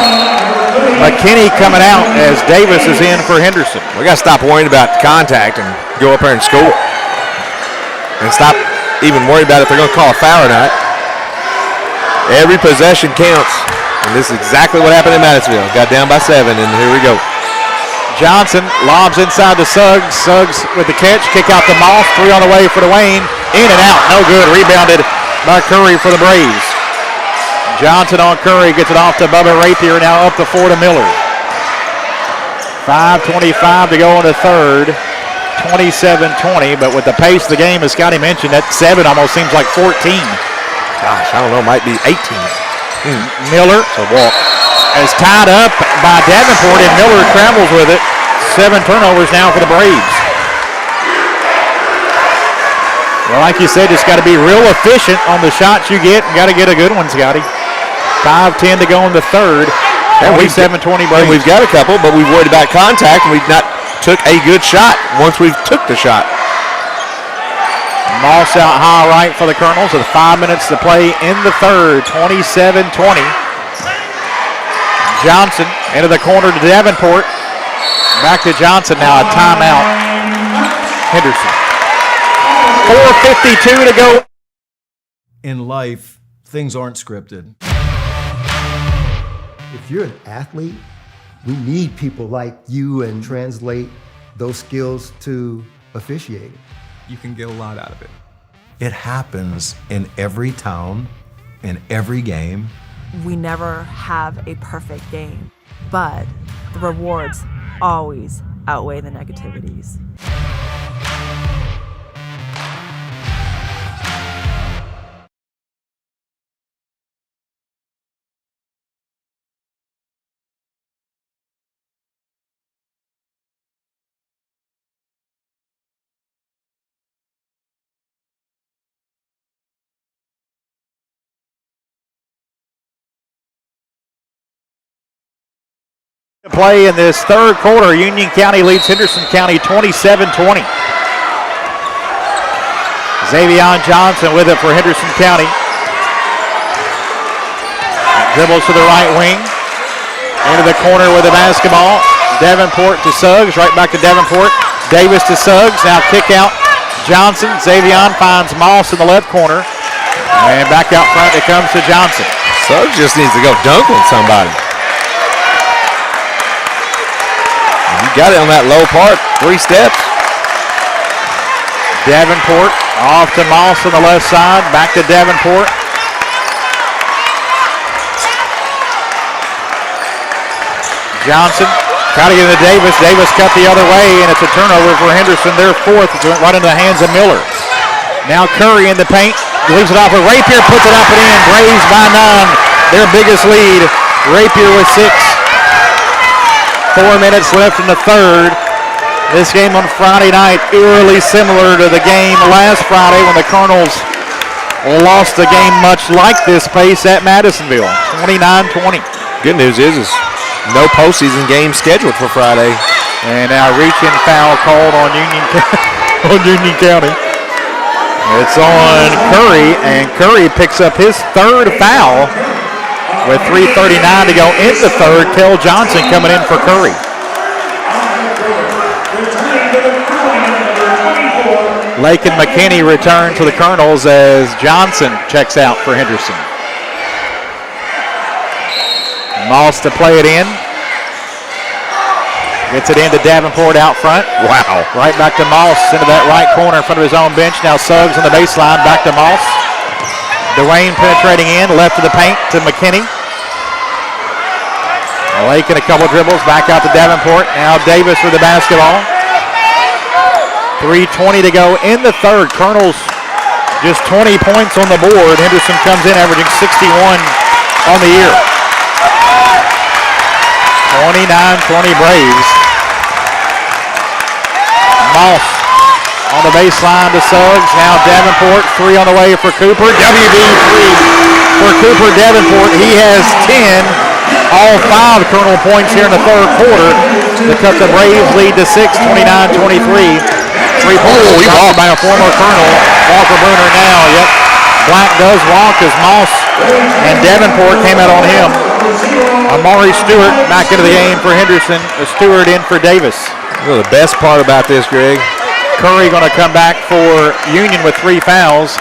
McKinney coming out as Davis is in for Henderson. We got to stop worrying about contact and go up there and score. And stop even worrying about if they're going to call a foul or not. Every possession counts. And this is exactly what happened in Madisonville. Got down by 7, and here we go. Johnson lobs inside to Suggs. Suggs with the catch, kick out to Moss. 3 on the way for Dwayne. In and out, no good. Rebounded by Curry for the Braves. Johnson on Curry, gets it off to Bubba Rapier. Now up the 4 to Miller. 5:25 to go in the third. 27-20, but with the pace of the game, as Scotty mentioned, that 7 almost seems like 14. Gosh, I don't know, might be 18. Miller is tied up by Davenport, and Miller travels with it. 7 turnovers now for the Braves. Well, like you said, it's got to be real efficient on the shots you get. Got to get a good one, Scotty. 5:10 to go in the third. 27-20 Braves. And we've got a couple, but we've worried about contact, and we've not took a good shot once we've took the shot. Moss out high right for the Colonels with 5 minutes to play in the third. 27-20. Johnson into the corner to Davenport. Back to Johnson now, a timeout. Henderson. 4:52 to go. In life, things aren't scripted. If you're an athlete, we need people like you and translate those skills to officiating. You can get a lot out of it. It happens in every town, in every game. We never have a perfect game, but the rewards always outweigh the negativities. Play in this third quarter. Union County leads Henderson County 27-20. Xavion Johnson with it for Henderson County. Dribbles to the right wing. Into the corner with the basketball. Davenport to Suggs. Right back to Davenport. Davis to Suggs. Now kick out Johnson. Xavion finds Moss in the left corner. And back out front it comes to Johnson. Suggs just needs to go dunk on somebody. You got it on that low part. 3 steps. Davenport off to Moss on the left side. Back to Davenport. Johnson trying to get into Davis. Davis cut the other way, and it's a turnover for Henderson. Their fourth. It went right into the hands of Miller. Now Curry in the paint. Leaves it off with Rapier. Puts it up and in. Braves by 9. Their biggest lead. Rapier with 6. 4 minutes left in the third. This game on Friday night, eerily similar to the game last Friday when the Colonels lost a game much like this pace at Madisonville, 29-20. Good news is no postseason game scheduled for Friday. And now reach-in foul called on Union County. It's on Curry, and Curry picks up his third foul with 3:39 to go in the third. Kel Johnson coming in for Curry. Lake and McKinney return to the Colonels as Johnson checks out for Henderson. Moss to play it in. Gets it into Davenport out front. Wow. Right back to Moss into that right corner in front of his own bench. Now Suggs on the baseline, back to Moss. Dwayne penetrating in, left of the paint to McKinney. Lake in a couple dribbles, back out to Davenport. Now Davis with the basketball. 3:20 to go in the third. Colonels just 20 points on the board. Henderson comes in averaging 61 on the year. 29-20 Braves. Moss on the baseline to Suggs. Now Davenport, 3 on the way for Cooper. WB 3 for Cooper Davenport. He has 10, all 5 Colonel points here in the third quarter to cut the Braves lead to 6, 29-23. 3 points shot by a former Colonel, Walker Bruner now. Yep, Black does walk as Moss and Davenport came out on him. Amari Stewart back into the game for Henderson. Stewart in for Davis. You know the best part about this, Greg? Curry going to come back for Union with 3 fouls.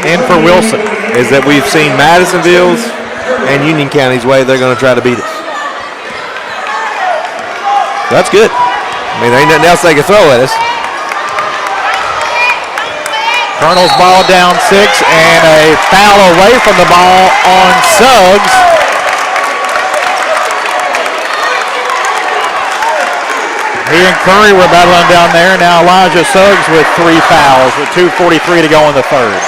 In for Wilson. Is that we've seen Madisonville's and Union County's way they're going to try to beat us. That's good. I mean, there ain't nothing else they can throw at us. Colonels ball down 6 and a foul away from the ball on Suggs. He and Curry were battling down there. Now Elijah Suggs with 3 fouls with 2:43 to go in the third.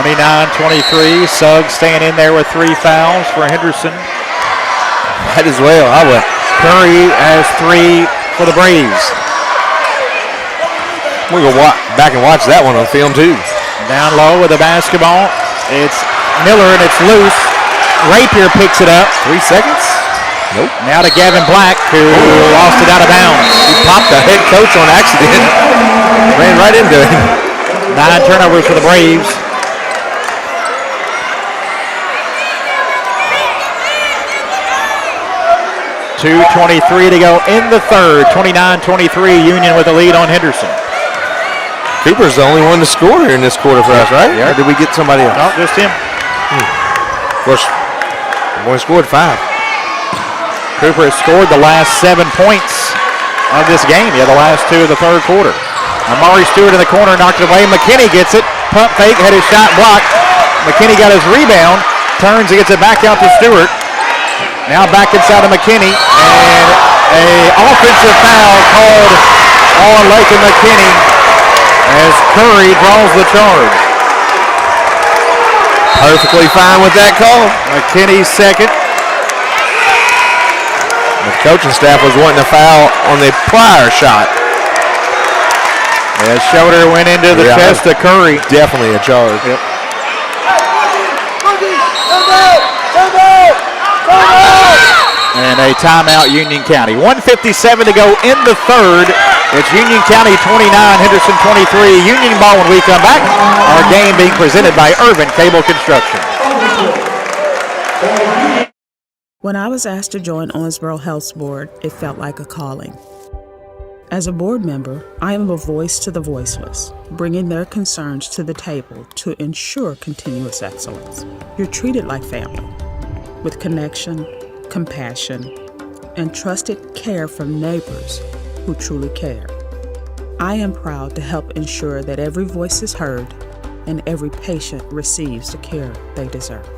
(29-23). Suggs staying in there with 3 fouls for Henderson. Might as well. I would. Curry has 3 for the Braves. We'll go back and watch that one on film too. Down low with the basketball. It's Miller and it's loose. Rapier picks it up. 3 seconds. Nope. Now to Gavin Black, who lost it out of bounds. He popped the head coach on accident. Ran right into him. 9 turnovers for the Braves. .223 to go in the third. 29-23, Union with a lead on Henderson. Cooper's the only one to score here in this quarter for us, right? Yeah. Or did we get somebody else? No, just him. Of course, we only scored 5. Cooper has scored the last 7 points of this game. Yeah, the last 2 of the third quarter. Amari Stewart in the corner, knocked it away. McKinney gets it. Pump fake, had his shot blocked. McKinney got his rebound. Turns and gets it back out to Stewart. Now back inside of McKinney, and a offensive foul called on Lake and McKinney as Curry draws the charge. Perfectly fine with that call. McKinney's second. The coaching staff was wanting a foul on the prior shot. His shoulder went into the chest of Curry. Definitely a charge. Yep. And a timeout, Union County. 1:57 to go in the third. It's Union County 29, Henderson 23. Union ball when we come back. Our game being presented by Irvin Cable Construction. When I was asked to join Owensboro Health's board, it felt like a calling. As a board member, I am a voice to the voiceless, bringing their concerns to the table to ensure continuous excellence. You're treated like family, with connection, compassion, and trusted care from neighbors who truly care. I am proud to help ensure that every voice is heard and every patient receives the care they deserve.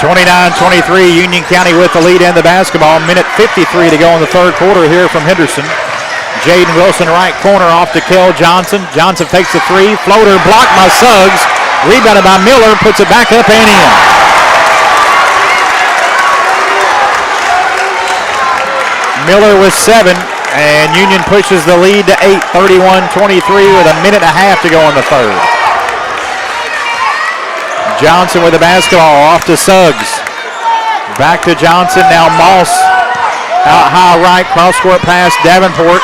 (29-23) Union County with the lead in the basketball. Minute 53 to go in the third quarter here from Henderson. Jaden Wilson, right corner off to Kel Johnson. Johnson takes the three. Floater blocked by Suggs. Rebounded by Miller. Puts it back up and in. Miller with 7. And Union pushes the lead to 8. 31-23 with a minute and a half to go in the third. Johnson with the basketball off to Suggs. Back to Johnson. Now Moss out high right. Cross court pass. Davenport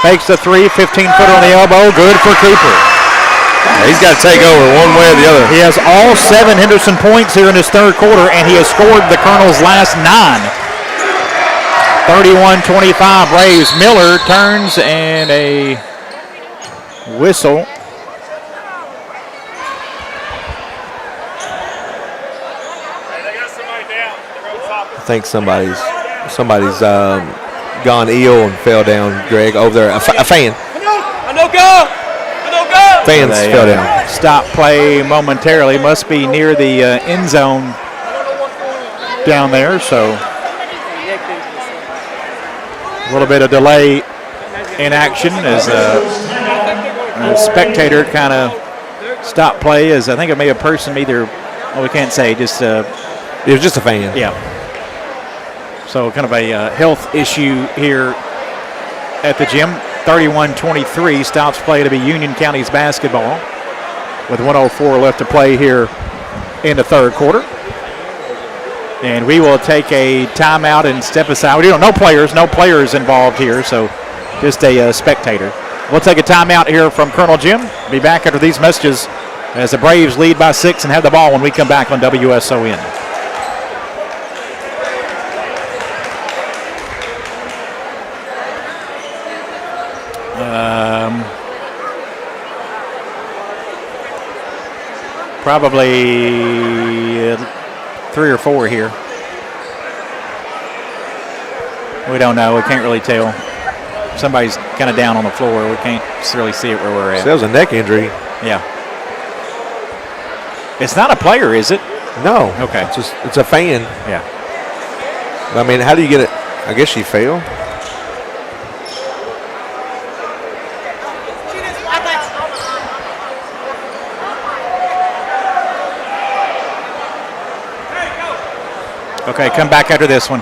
fakes the three. 15-footer on the elbow. Good for Cooper. He's got to take over one way or the other. He has all 7 Henderson points here in his third quarter, and he has scored the Colonel's last 9. 31-25 Braves. Miller turns and a whistle. I think somebody's gone ill and fell down, Greg, over there. A fan. Fans fell down. Stop play momentarily. Must be near the end zone down there, so a little bit of delay in action as a spectator kind of stopped play. As I think it may have person either, well, we can't say, just it was just a fan. Yeah. So kind of a health issue here at the gym. 31-23 stops play to be Union County's basketball with 1:04 left to play here in the third quarter. And we will take a timeout and step aside. We don't no players involved here, so just a spectator. We'll take a timeout here from Colonel Jim. Be back after these messages as the Braves lead by 6 and have the ball when we come back on WSON. Probably 3 or 4 here. We don't know. We can't really tell. Somebody's kind of down on the floor. We can't really see it where we're at. So that was a neck injury. Yeah. It's not a player, is it? No. Okay. It's a fan. Yeah. I mean, how do you get it? I guess she fell. Okay, come back after this one.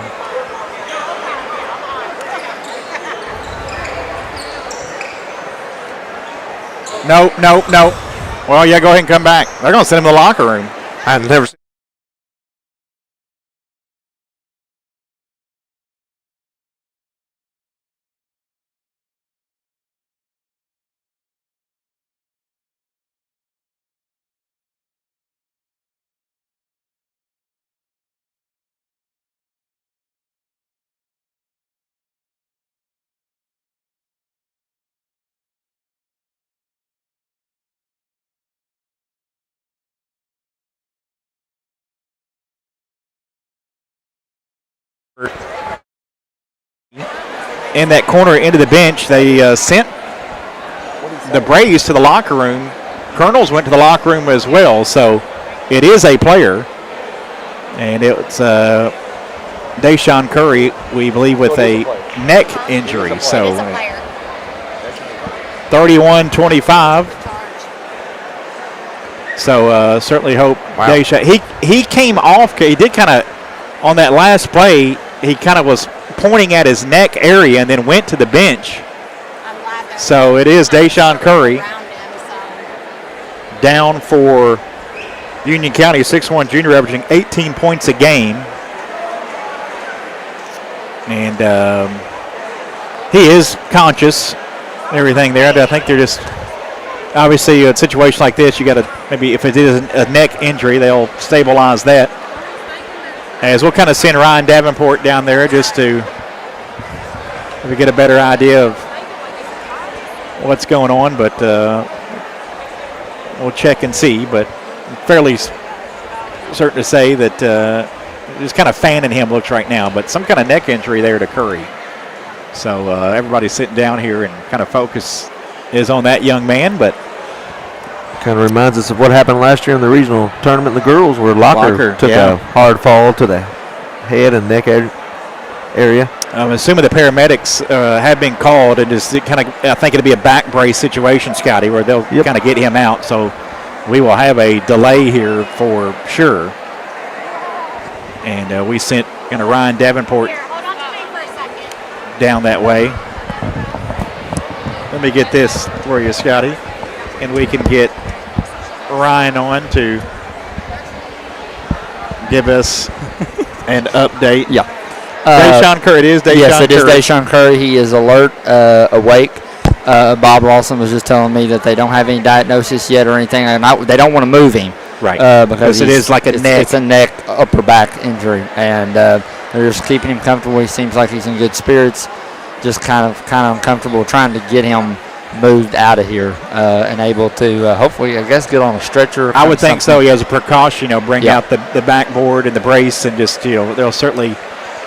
No. Well, yeah, go ahead and come back. They're going to send him to the locker room. I've never seen in that corner into the bench. They sent the Braves to the locker room. Colonels went to the locker room as well, so it is a player. And it's Deshaun Curry, we believe, with a neck injury. So 31-25. So certainly hope Deshaun. He came off. He did kind of on that last play. He kind of was pointing at his neck area and then went to the bench. So it is Deshaun Curry down for Union County, 6'1" junior, averaging 18 points a game. And he is conscious and everything there. I think they're just, obviously, a situation like this, you got to maybe, if it is a neck injury, they'll stabilize that. As we'll kind of send Ryan Davenport down there just to get a better idea of what's going on, but we'll check and see. But fairly certain to say that just kind of fanning him looks right now, but some kind of neck injury there to Curry. So everybody's sitting down here and kind of focus is on that young man, but kind of reminds us of what happened last year in the regional tournament in the girls, where Locker took a hard fall to the head and neck area. I'm assuming the paramedics have been called, and just kind of, I think it'll be a back brace situation, Scotty, where they'll kind of get him out. So we will have a delay here for sure. And we sent kind of Ryan Davenport down that way. Let me get this for you, Scotty, and we can get Ryan on to give us an update. Yeah. Deshaun Curry, it is Deshaun Curry. Yes, it is Deshaun Curry. He is alert, awake. Bob Lawson was just telling me that they don't have any diagnosis yet or anything. They don't want to move him. Right. Because it is like a neck. It's a neck, upper back injury. And they're just keeping him comfortable. He seems like he's in good spirits. Just kind of uncomfortable, trying to get him moved out of here and able to hopefully, I guess, get on a stretcher. I would think so. He has a precaution, bring out the backboard and the brace, and just they'll certainly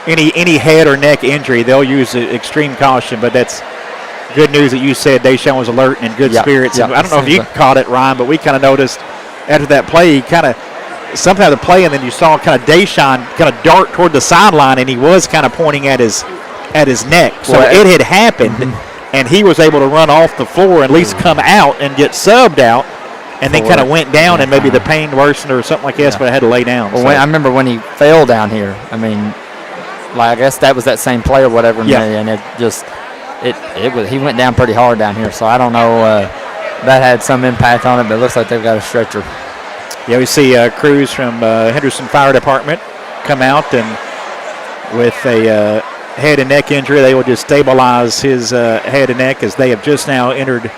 any head or neck injury they'll use extreme caution. But that's good news that you said Deshaun was alert and in good spirits. Yeah. And I don't know if you caught it, Ryan, but we kind of noticed after that play, he kind of somehow the play, and then you saw kind of Deshaun kind of dart toward the sideline, and he was kind of pointing at his neck. So it had happened. And he was able to run off the floor, at least come out and get subbed out, and then kind of went down, and maybe the pain worsened or something like this, but I had to lay down. Well, I remember when he fell down here. I mean, I guess that was that same play or whatever, and it just he went down pretty hard down here. So I don't know, that had some impact on it, but it looks like they've got a stretcher. Yeah, we see crews from Henderson Fire Department come out, and with a head and neck injury, they will just stabilize his head and neck, as they have just now entered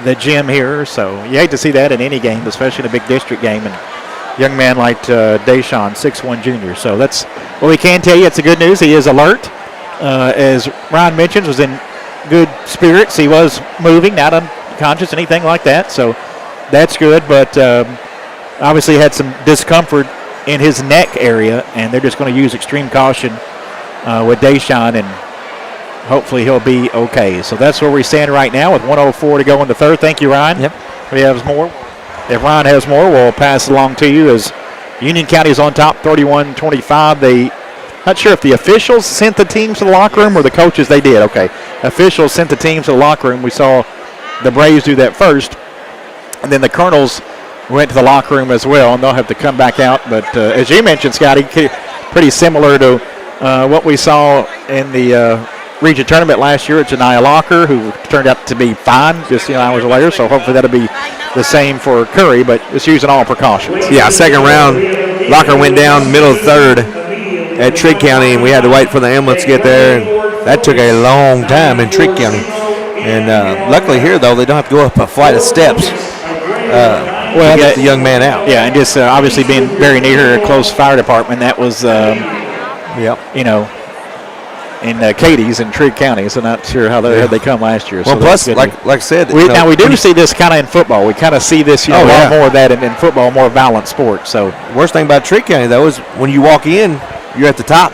the gym here. So you hate to see that in any game, especially in a big district game, and young man like Deshaun, 6'1" junior. So that's what we can tell you. It's a good news. He is alert. As Ryan mentioned, was in good spirits. He was moving, not unconscious, anything like that. So that's good, but obviously had some discomfort in his neck area, and they're just going to use extreme caution with Deshaun, and hopefully he'll be okay. So that's where we stand right now with 1:04 to go in the third. Thank you, Ryan. Yep. We have more. If Ryan has more, we'll pass along to you, as Union County is on top 31-25. They, not sure if the officials sent the teams to the locker room or the coaches. They did. Okay. Officials sent the teams to the locker room. We saw the Braves do that first, and then the Colonels went to the locker room as well, and they'll have to come back out. But as you mentioned, Scotty, pretty similar to what we saw in the region tournament last year at Janiyah Locker, who turned out to be fine just hours later. So hopefully that'll be the same for Curry, but it's using all precautions. Yeah, second round, Locker went down middle of third at Trigg County, and we had to wait for the ambulance to get there. And that took a long time in Trigg County. And luckily here, though, they don't have to go up a flight of steps to get the young man out. Yeah, and just obviously being very near a close fire department, that was in Cadiz in Trigg County, so not sure how they come last year. Well, so plus, like I said, now we do see this kind of in football. We kind of see this, a lot more of that in football, more violent sports. So worst thing about Trigg County though is when you walk in, you're at the top.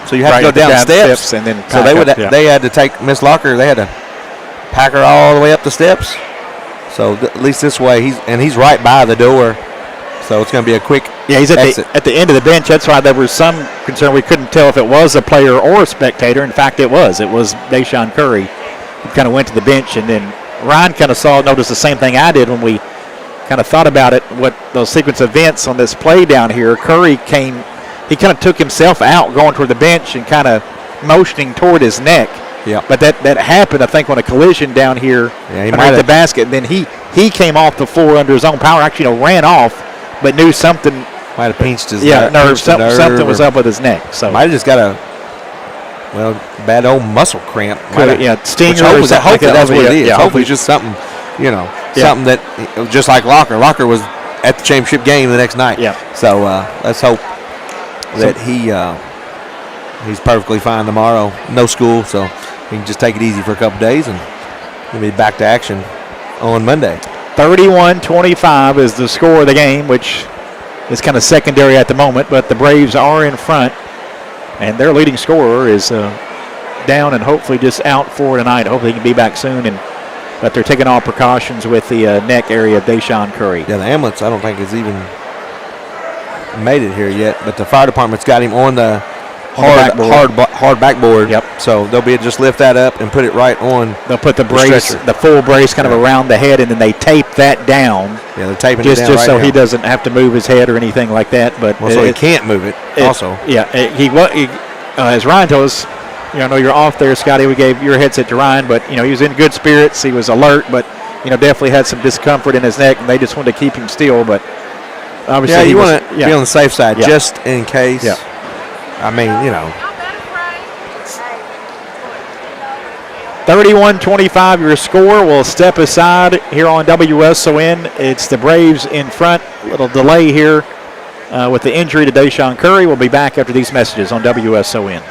So you had Right, to go down down steps. and then So they pack would up, yeah. they had to take Miss Locker. They had to pack her all the way up the steps. So at least this way, he's right by the door. So it's going to be a quick Yeah, he's exit. at the end of the bench. That's why there was some concern. We couldn't tell if it was a player or a spectator. In fact, it was. It was Deshaun Curry who kind of went to the bench, and then Ryan kind of noticed the same thing I did when we kind of thought about it, what those sequence of events on this play down here. Curry he kind of took himself out going toward the bench and kind of motioning toward his neck. Yeah. But that happened, I think, on a collision down here underneath the basket. And then he came off the floor under his own power, actually ran off, but knew something. Might have pinched his nerve. Something was up with his neck. So might have just got a bad old muscle cramp. Stinger. Hopefully that's what it is. Yeah, hopefully it's just something, something that just like Locker. Locker was at the championship game the next night. Yeah. So let's hope that he's perfectly fine tomorrow. No school, so he can just take it easy for a couple days and he'll be back to action on Monday. 31-25 is the score of the game, which is kind of secondary at the moment, but the Braves are in front, and their leading scorer is down and hopefully just out for tonight. Hopefully he can be back soon, but they're taking all precautions with the neck area of Deshaun Curry. Yeah, the ambulance I don't think has even made it here yet, but the fire department's got him on the hard backboard. Yep. So they'll be able to just lift that up and put it right on. They'll put the brace, the full brace, kind of around the head, and then they tape that down. Yeah, they're taping just it down just right so now. he doesn't have to move his head or anything like that. But so he can't move it. Also, as Ryan told us, I know you're off there, Scotty. We gave your headset to Ryan, but he was in good spirits. He was alert, but definitely had some discomfort in his neck, and they just wanted to keep him still. But obviously, you want to be on the safe side just in case. Yeah. I mean, 31-25 your score. We'll step aside here on WSON. It's the Braves in front. Little delay here with the injury to Deshaun Curry. We'll be back after these messages on WSON.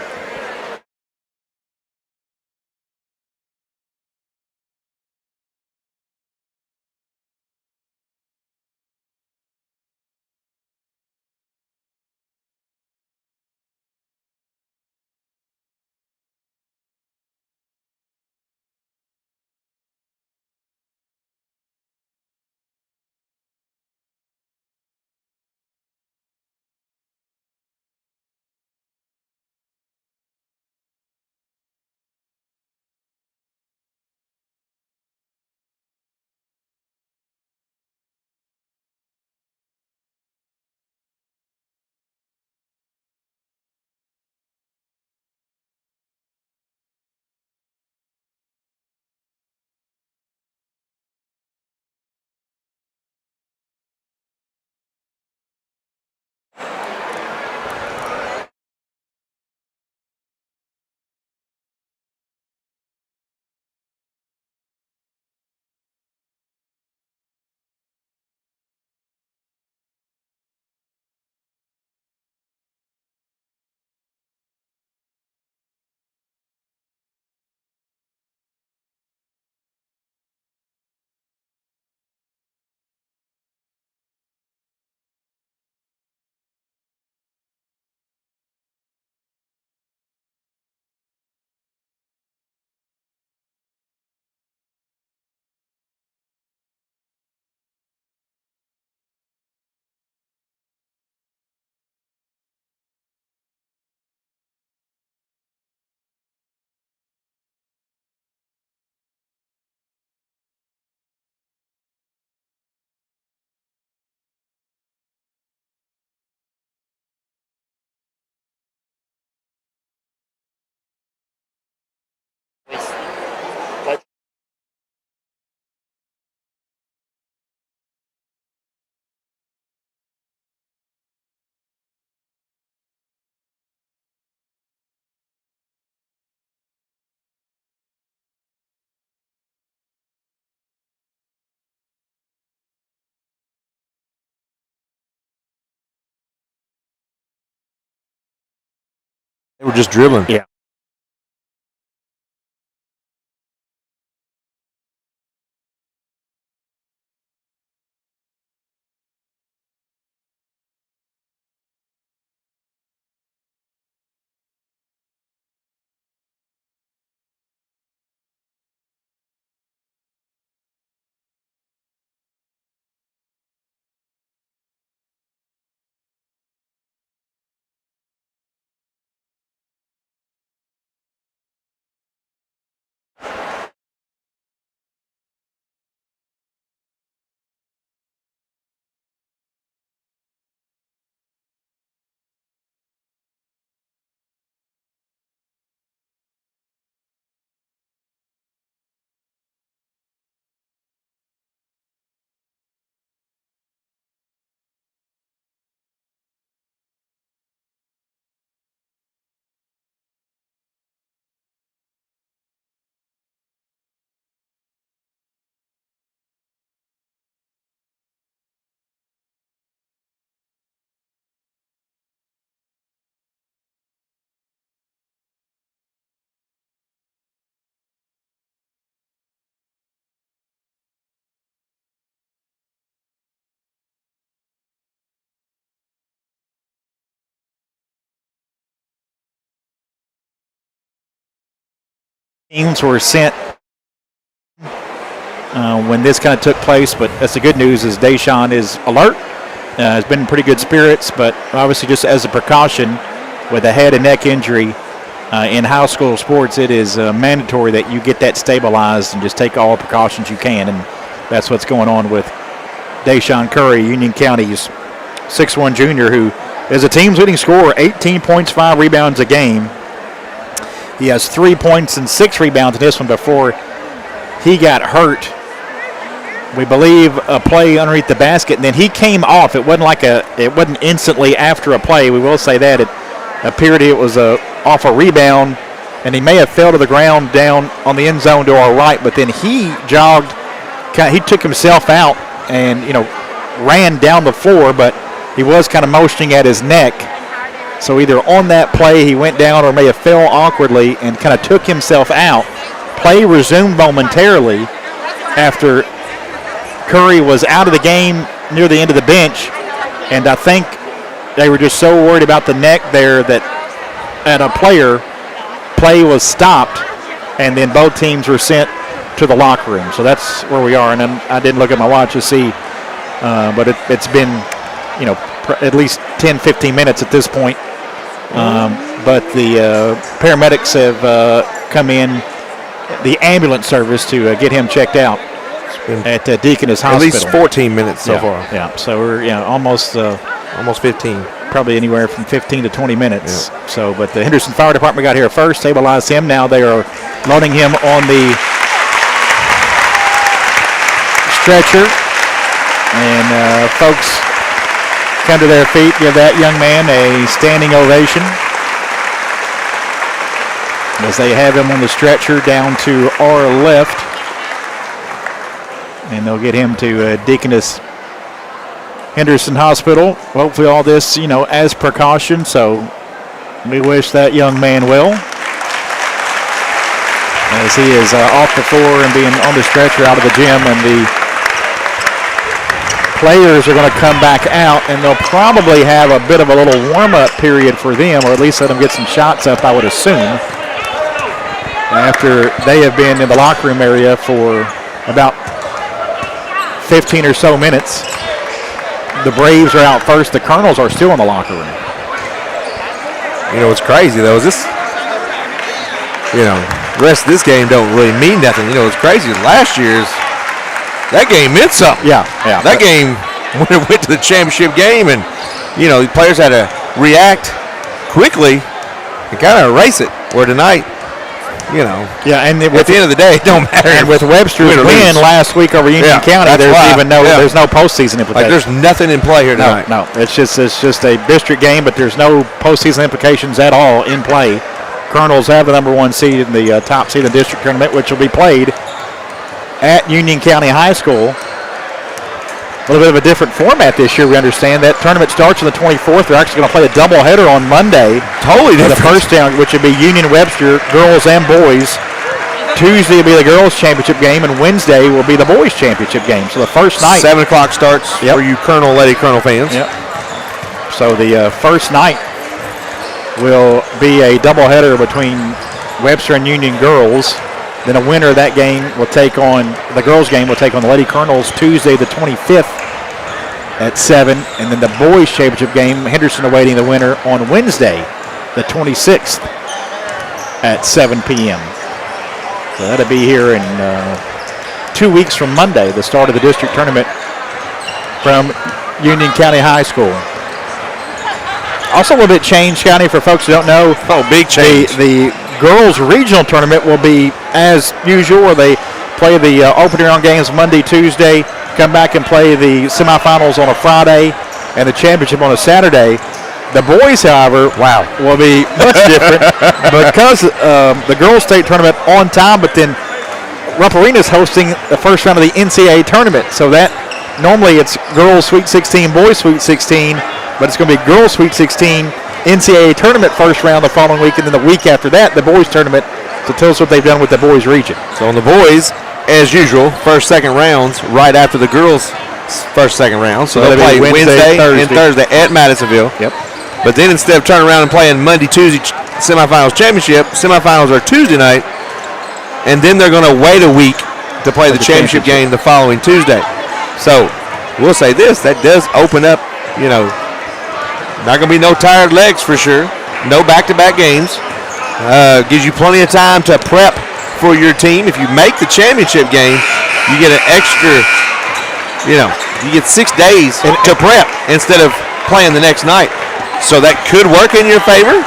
they were just dribbling. Yeah. teams were sent when this kind of took place, but that's the good news is Deshaun is alert, has been in pretty good spirits, but obviously just as a precaution with a head and neck injury in high school sports, it is mandatory that you get that stabilized and just take all precautions you can, and that's what's going on with Deshaun Curry, Union County's 6'1" junior, who is a team's leading scorer, 18 points, 5 rebounds a game. He has 3 points and 6 rebounds in this one before he got hurt. We believe a play underneath the basket, and then he came off. It wasn't instantly after a play. We will say that it appeared it was off a rebound, and he may have fell to the ground down on the end zone to our right. But then he jogged. He took himself out and ran down the floor, but he was kind of motioning at his neck. So either on that play he went down or may have fell awkwardly and kind of took himself out. Play resumed momentarily after Curry was out of the game near the end of the bench, and I think they were just so worried about the neck there that at a play was stopped, and then both teams were sent to the locker room. So that's where we are, and I didn't look at my watch to see, but it's been at least 10-15 minutes at this point. But the paramedics have come in, the ambulance service, to get him checked out at Deaconess Hospital. At least 14 minutes so far. Yeah, so we're almost 15. Probably anywhere from 15 to 20 minutes. Yeah. So, but the Henderson Fire Department got here first, stabilized him. Now they are loading him on the stretcher, and folks come to their feet, give that young man a standing ovation as they have him on the stretcher down to our left, and they'll get him to Deaconess Henderson Hospital. Hopefully all this, as precaution, so we wish that young man well as he is off the floor and being on the stretcher out of the gym, and the players are going to come back out, and they'll probably have a bit of a little warm-up period for them, or at least let them get some shots up, I would assume, after they have been in the locker room area for about 15 or so minutes. The Braves are out first. The Colonels are still in the locker room. What's crazy, though, is this, the rest of this game don't really mean nothing. What's crazy is last year's, that game meant something. Yeah. That game, when it went to the championship game, and, the players had to react quickly and kind of erase it. Where tonight, Yeah, and at the end of the day, it don't matter. And with Webster's win last week over Union County, there's no postseason implications. Like, there's nothing in play here tonight. No, it's just a district game, but there's no postseason implications at all in play. Colonels have the number 1 seed in the top seed in the district tournament, which will be played at Union County High School. A little bit of a different format this year, we understand. That tournament starts on the 24th. They're actually going to play a doubleheader on Monday. Totally different. The first down, which would be Union Webster, girls and boys. Tuesday will be the girls' championship game, and Wednesday will be the boys' championship game. So the first night. 7 o'clock starts for you Lady Colonel fans. Yep. So the first night will be a doubleheader between Webster and Union girls. Then a winner of that game will take on, the girls' game will take on the Lady Colonels Tuesday the 25th at 7. And then the boys' championship game, Henderson awaiting the winner on Wednesday the 26th at 7 p.m. So that'll be here in 2 weeks from Monday, the start of the district tournament from Union County High School. Also a little bit change, County, for folks who don't know. Oh, big change. The girls' regional tournament will be as usual, where they play the opening round games Monday, Tuesday, come back and play the semifinals on a Friday, and the championship on a Saturday. The boys, however, will be much different because the girls' state tournament on time, but then Rupp Arena is hosting the first round of the NCAA tournament. So that normally it's girls' Sweet 16, boys' Sweet 16, but it's going to be girls' Sweet 16, NCAA tournament first round the following week, and then the week after that, the boys' tournament. So tell us what they've done with the boys' region. So on the boys, as usual, first, second rounds right after the girls' first, second round. So they'll play Wednesday and Thursday at Madisonville. Yep. But then instead of turning around and playing Monday, Tuesday semifinals championship, semifinals are Tuesday night and then they're going to wait a week to play the championship game the following Tuesday. So we'll say this, that does open up, not going to be no tired legs for sure. No back-to-back games. Gives you plenty of time to prep for your team. If you make the championship game, you get an extra, you get 6 days to prep instead of playing the next night. So that could work in your favor.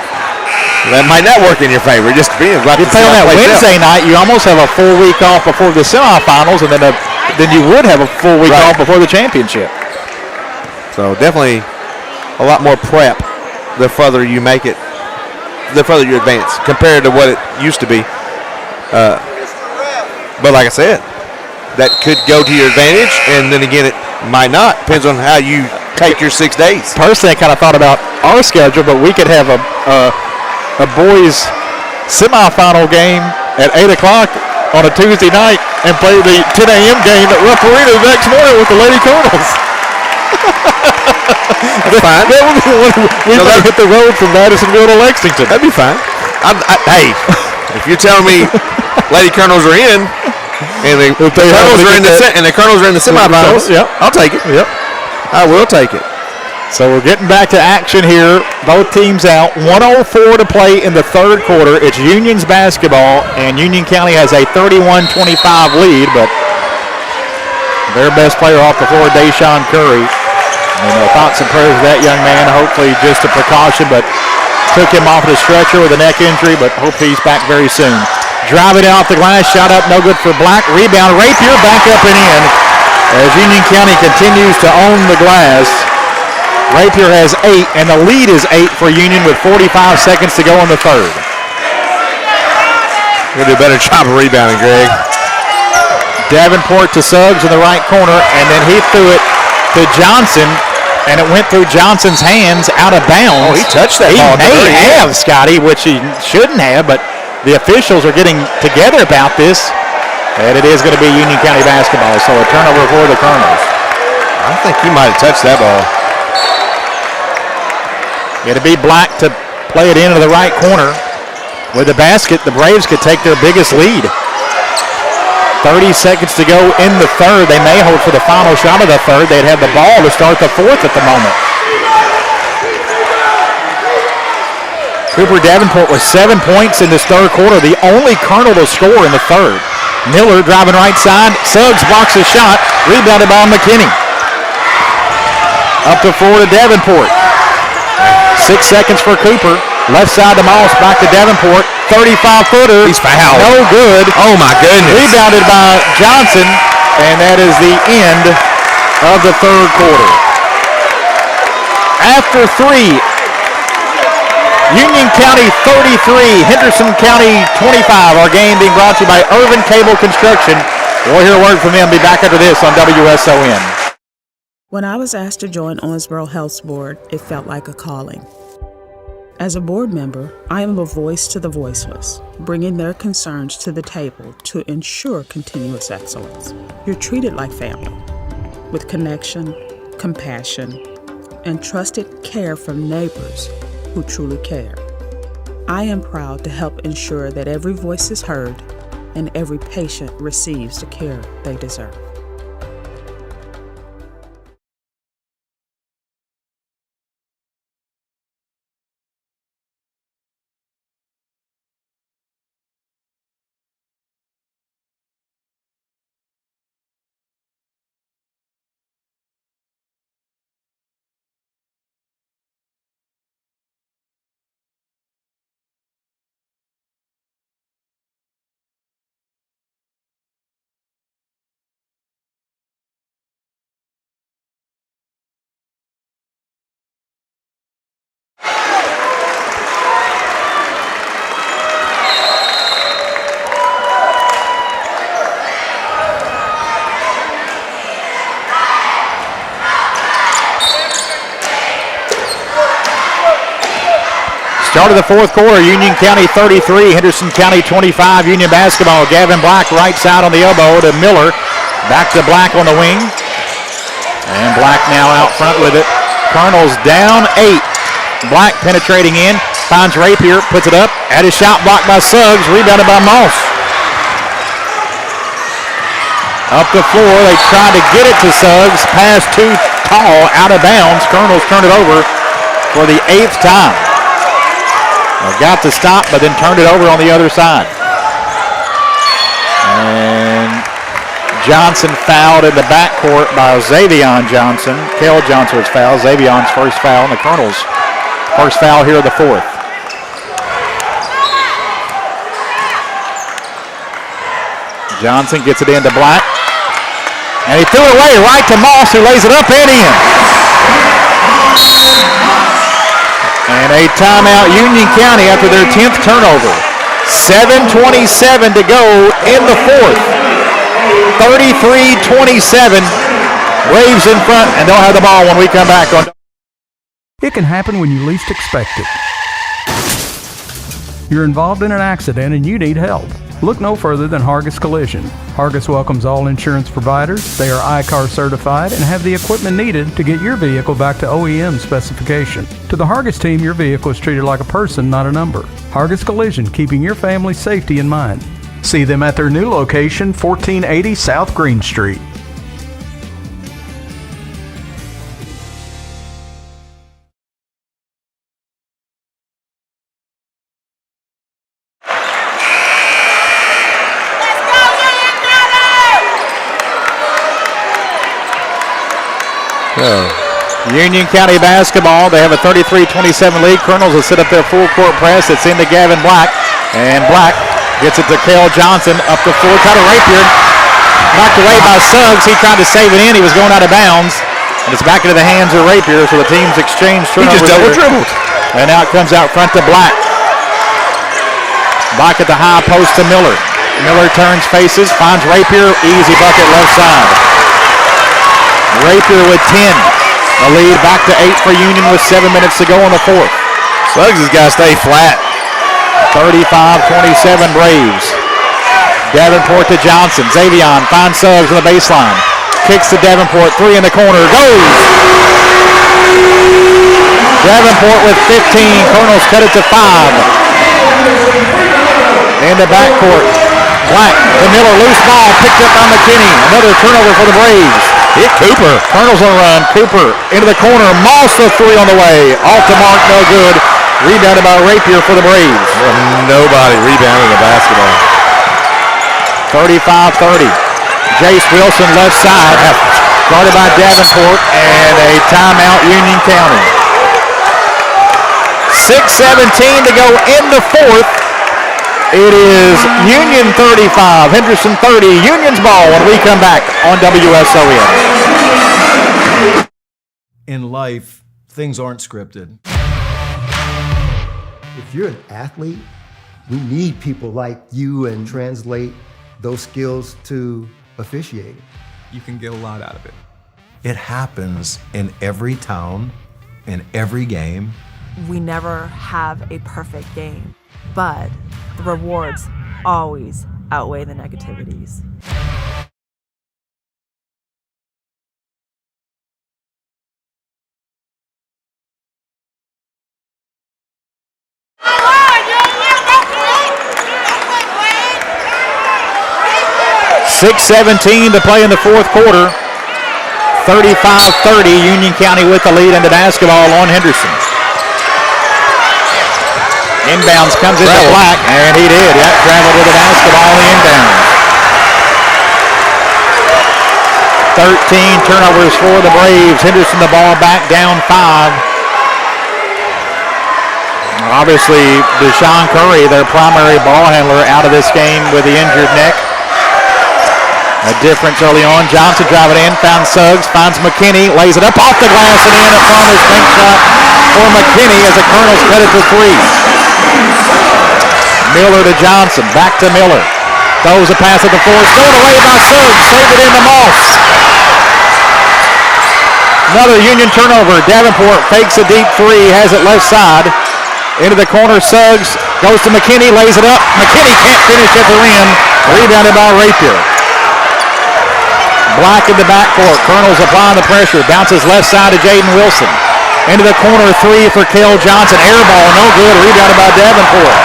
That might not work in your favor. Just being you play on that Wednesday night, you almost have a full week off before the semifinals, and then you would have a full week off before the championship. So definitely a lot more prep the further you make it, the further you advance compared to what it used to be. But like I said, that could go to your advantage, and then again, it might not. Depends on how you take your 6 days. Personally, I kind of thought about our schedule, but we could have a boys semifinal game at 8 o'clock on a Tuesday night and play the 10 a.m. game at Ruff-Arena the next morning with the Lady Colonels. That's fine. We might hit the road from Madisonville to Lexington. That'd be fine. Hey, if you're telling me Lady Colonels are in and the Colonels are in the semifinals, I'll take it. Yep. I will take it. So we're getting back to action here. Both teams out. 1:04 to play in the third quarter. It's Union's basketball, and Union County has a 31-25 lead, but their best player off the floor, Deshaun Curry. And thoughts and prayers for that young man. Hopefully just a precaution, but took him off the stretcher with a neck injury, but hope he's back very soon. Driving it off the glass, shot up, no good for Black. Rebound, Rapier back up and in as Union County continues to own the glass. Rapier has 8, and the lead is 8 for Union with 45 seconds to go in the third. We're going to do a better job of rebounding, Greg. Davenport to Suggs in the right corner, and then he threw it to Johnson, and it went through Johnson's hands out of bounds. Oh, he touched that ball. He may have, Scotty, which he shouldn't have, but the officials are getting together about this, and it is going to be Union County basketball, so a turnover for the Colonels. I think he might have touched that ball. It'll be Black to play it into the right corner. With the basket, the Braves could take their biggest lead. 30 seconds to go in the third. They may hold for the final shot of the third. They'd have the ball to start the fourth at the moment. Cooper Davenport with 7 points in this third quarter, the only Colonel to score in the third. Miller driving right side. Suggs blocks a shot. Rebounded by McKinney. Up to 4 to Davenport. 6 seconds for Cooper. Left side to Moss, back to Davenport. 35-footer. He's fouled. No good. Oh, my goodness. Rebounded by Johnson, and that is the end of the third quarter. After 3, Union County 33, Henderson County 25. Our game being brought to you by Irvin Cable Construction. We'll hear a word from them. Be back after this on WSON. When I was asked to join Owensboro Health's board, it felt like a calling. As a board member, I am a voice to the voiceless, bringing their concerns to the table to ensure continuous excellence. You're treated like family, with connection, compassion, and trusted care from neighbors who truly care. I am proud to help ensure that every voice is heard and every patient receives the care they deserve. Start of the fourth quarter, Union County 33, Henderson County 25. Union basketball, Gavin Black right side on the elbow to Miller. Back to Black on the wing. And Black now out front with it. Colonels down 8. Black penetrating in, finds Rapier, puts it up. At his shot blocked by Suggs, rebounded by Moss. Up the floor, they tried to get it to Suggs. Pass too tall, out of bounds. Colonels turned it over for the 8th time. Got to stop, but then turned it over on the other side. And Johnson fouled in the backcourt by Xavion Johnson. Kel Johnson was fouled. Xavion's first foul, and the Colonels' first foul here of the 4th. Johnson gets it into Black. And he threw it away right to Moss, who lays it up and in. And a timeout, Union County, after their 10th turnover. 7:27 to go in the 4th. 33-27. Braves in front, and they'll have the ball when we come back on. It can happen when you least expect it. You're involved in an accident and you need help. Look no further than Hargis Collision. Hargis welcomes all insurance providers. They are ICAR certified and have the equipment needed to get your vehicle back to OEM specification. To the Hargis team, your vehicle is treated like a person, not a number. Hargis Collision, keeping your family's safety in mind. See them at their new location, 1480 South Green Street. Union County basketball, they have a 33-27 lead. Colonels will set up their full court press. It's into Gavin Black, and Black gets it to Kel Johnson up the floor. Cut a rapier, knocked away by Suggs. He tried to save it in. He was going out of bounds, and it's back into the hands of Rapier. So the teams exchange turnovers. He just double dribbled, and now it comes out front to Black. Black at the high post to Miller. Miller turns faces, finds Rapier. Easy bucket left side. Rapier with 10. The lead back to 8 for Union with 7 minutes to go in the 4th. Suggs has got to stay flat. 35-27 Braves. Davenport to Johnson. Xavion finds Suggs on the baseline. Kicks to Davenport. 3 in the corner. Goes! Davenport with 15. Colonels cut it to 5. In the backcourt. Black to Miller. Loose ball. Picked up by McKinney. Another turnover for the Braves. Hit Cooper. Colonels on a run. Cooper into the corner. Moss the 3 on the way. Off the mark. No good. Rebounded by Rapier for the Braves. Nobody rebounding the basketball. 35-30. Jace Wilson left side. Guarded by Davenport. And a timeout, Union County. 6:17 to go in the 4th. It is Union 35, Henderson 30. Union's ball when we come back on WSON. In life, things aren't scripted. If you're an athlete, we need people like you and translate those skills to officiating. You can get a lot out of it. It happens in every town, in every game. We never have a perfect game, but the rewards always outweigh the negativities. .6:17 to play in the 4th quarter. 35-30, Union County with the lead in the basketball on Henderson. Inbounds comes into Black, and he did. Yep, traveled with the basketball on the inbounds. 13 turnovers for the Braves. Henderson the ball back down 5. Obviously, Deshaun Curry, their primary ball handler, out of this game with the injured neck. A difference early on. Johnson driving in, found Suggs, finds McKinney, lays it up off the glass and in. A Farmer's bank shot for McKinney as the Colonels cut it to 3. Miller to Johnson, back to Miller. Throws a pass at the floor, stolen away by Suggs, saved it into Moss. Another Union turnover. Davenport fakes a deep 3, has it left side. Into the corner, Suggs goes to McKinney, lays it up. McKinney can't finish at the rim. Rebounded by Rapier. Black in the backcourt. Colonels applying the pressure. Bounces left side to Jaden Wilson. Into the corner, 3 for Kel Johnson. Air ball, no good. Rebounded by Davenport.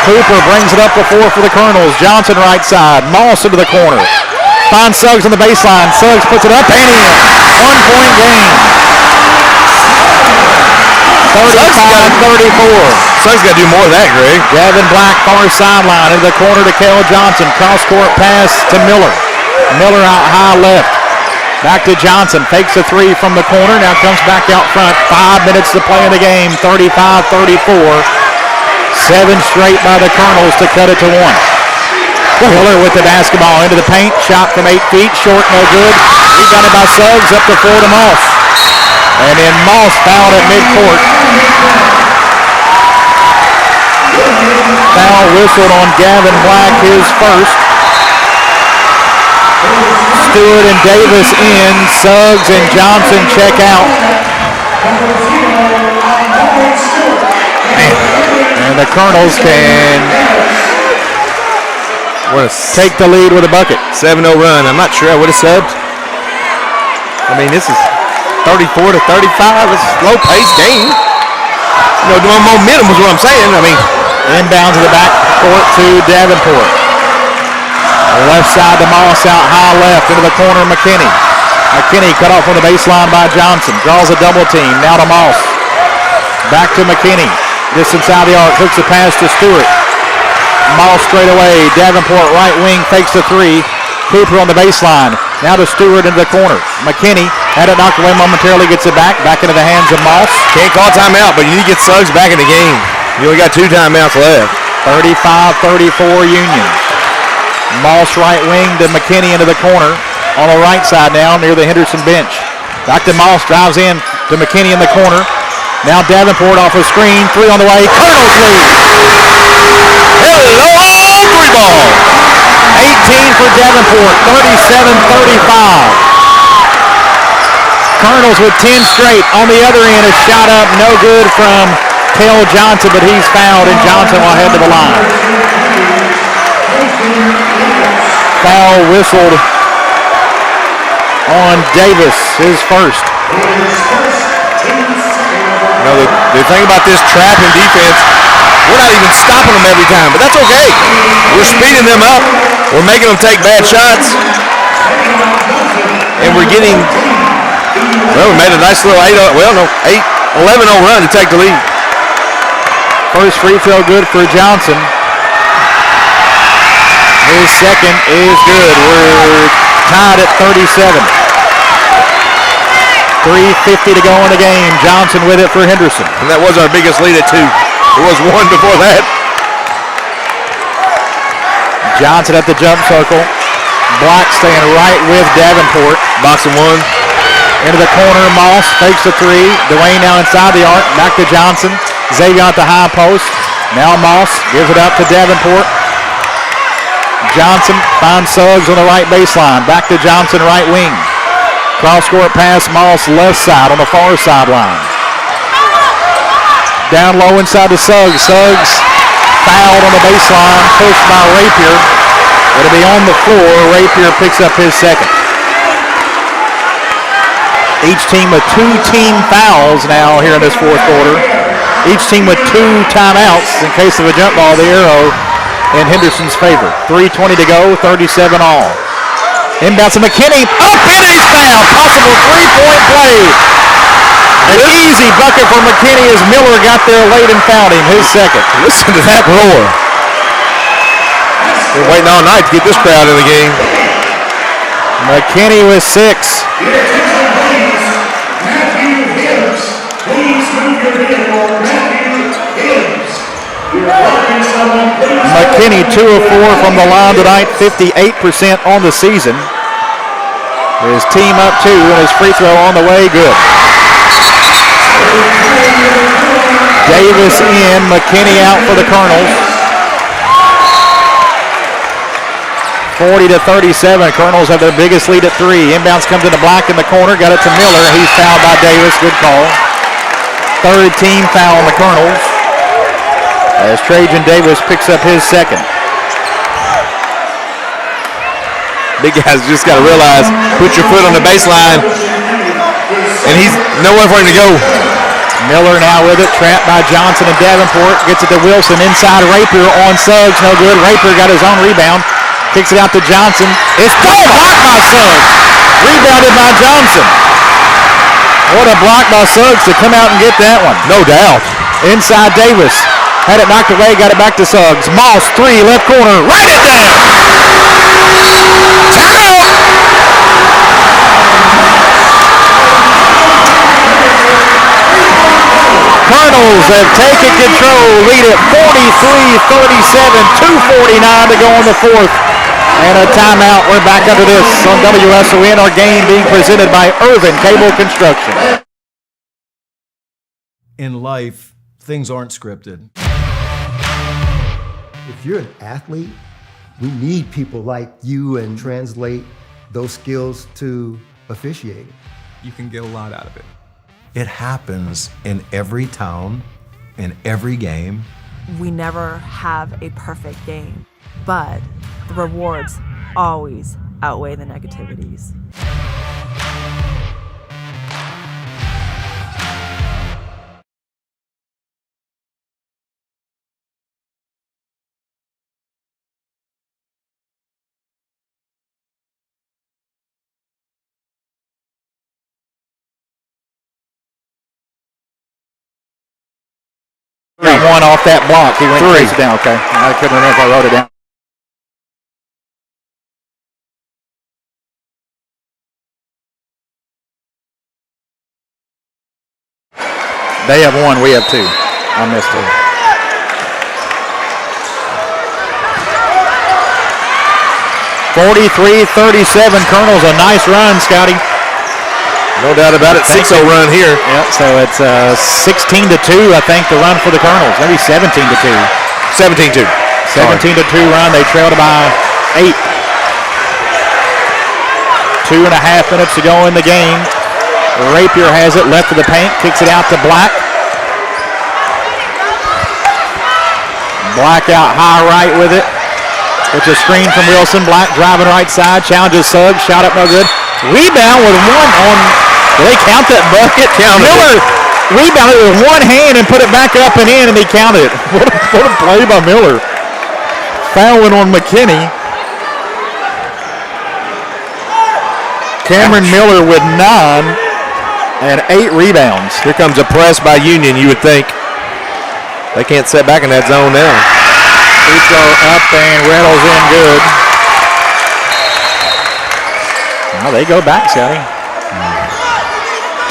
Cooper brings it up the floor for the Colonels. Johnson right side. Moss into the corner. Finds Suggs on the baseline. Suggs puts it up and in. 1 point game. 35-34. Suggs got to do more of that, Greg. Gavin Black, far sideline, into the corner to Cale Johnson. Cross-court pass to Miller. Miller out high left. Back to Johnson. Fakes a three from the corner. Now comes back out front. 5 minutes to play in the game. 35-34. 7 straight by the Colonels to cut it to 1. Miller with the basketball into the paint. Shot from 8 feet. Short, no good. Rebounded by Suggs. Up the floor to Moss. And then Moss fouled at midcourt. Foul whistled on Gavin Black, his first. Stewart and Davis in. Suggs and Johnson check out. And the Colonels can take the lead with a bucket. 7-0 run. I'm not sure I would have subbed. I mean, this is 34-35. It's a low-paced game. You know, doing momentum is what I'm saying. I mean, inbound to the back court to Davenport. Left side to Moss out high left into the corner. McKinney. McKinney cut off on the baseline by Johnson. Draws a double team. Now to Moss. Back to McKinney. Distance out of the arc. Hooks the pass to Stewart. Moss straight away. Davenport right wing fakes the three. Cooper on the baseline. Now to Stewart into the corner. McKinney had it knocked away momentarily. Gets it back. Back into the hands of Moss. Can't call timeout, but you need to get Suggs back in the game. You only got 2 timeouts left. 35-34 Union. Moss right wing to McKinney into the corner. On the right side now near the Henderson bench. Back to Moss. Drives in to McKinney in the corner. Now Davenport off a screen. 3 on the way. Colonels lead. Hello, 3 ball. 18 for Davenport. 37-35. Colonels with 10 straight. On the other end, a shot up. No good from Cale Johnson, but he's fouled, and Johnson will head to the line. Foul whistled on Davis, his first. You know, the thing about this trapping defense, we're not even stopping them every time, but that's okay. We're speeding them up. We're making them take bad shots. And we're getting, well, we made a nice little 11-0 run to take the lead. First free throw good for Johnson. His second is good. We're tied at 37. 3:50 to go in the game. Johnson with it for Henderson. And that was our biggest lead at 2. It was 1 before that. Johnson at the jump circle. Black staying right with Davenport. Boxing 1. Into the corner. Moss fakes the 3. Dwayne now inside the arc. Back to Johnson. Xavier at the high post. Now Moss gives it up to Davenport. Johnson finds Suggs on the right baseline. Back to Johnson, right wing. Cross-court pass, Moss left side on the far sideline. Down low inside to Suggs. Suggs fouled on the baseline, pushed by Rapier. It'll be on the floor. Rapier picks up his second. Each team with 2 team fouls now here in this fourth quarter. Each team with 2 timeouts in case of a jump ball. The arrow in Henderson's favor. 3:20 to go, 37 all. Inbound to McKinney. Up and he's fouled. Possible 3-point play. An easy bucket for McKinney as Miller got there late and fouled him. His second. Listen to that roar. We're waiting all night to get this crowd in the game. McKinney with 6. McKinney 2 of 4 from the line tonight, 58% on the season. His team up 2 and his free throw on the way, good. Davis in, McKinney out for the Colonels. 40-37, Colonels have their biggest lead at 3. Inbounds comes into Black in the corner, got it to Miller. He's fouled by Davis, good call. Third team foul on the Colonels as Trajan Davis picks up his second. Big guys just got to realize, put your foot on the baseline, and he's nowhere for him to go. Miller now with it, trapped by Johnson and Davenport. Gets it to Wilson, inside Rapier on Suggs, no good. Rapier got his own rebound, kicks it out to Johnson. It's blocked by Suggs. Rebounded by Johnson. What a block by Suggs to come out and get that one. No doubt. Inside Davis. Had it knocked away, got it back to Suggs. Moss, three, left corner, right it down. Timeout. Colonels have taken control, lead at 43-37, 2:49 to go in the fourth. And a timeout. We're back under this on WSON. Our game being presented by Irvin Cable Construction. In life, things aren't scripted. If you're an athlete, we need people like you and translate those skills to officiating. You can get a lot out of it. It happens in every town, in every game. We never have a perfect game, but the rewards always outweigh the negativities. One off that block. He went face it down. Okay. I couldn't remember if I wrote it down. They have one. We have two. I missed it. (43-37) Colonels. A nice run, Scotty. No doubt about it. 6-0 run here. Yep, so it's 16-2, I think, the run for the Colonels. Maybe 17-2. 17-2. 17-2 run. They trailed by 8. 2.5 minutes to go in the game. Rapier has it, left of the paint, kicks it out to Black. Black out high right with it. It's a screen from Wilson. Black driving right side, challenges Suggs, shot up no good. Rebound with one on, do they count that bucket? Miller rebounded with one hand and put it back up and in, and he counted it. What a play by Miller. Fouling on McKinney. Cameron Miller with 9 and 8 rebounds. Here comes a press by Union, you would think. They can't set back in that zone now. Free throw up and rattles in good. Well, they go back, Scotty.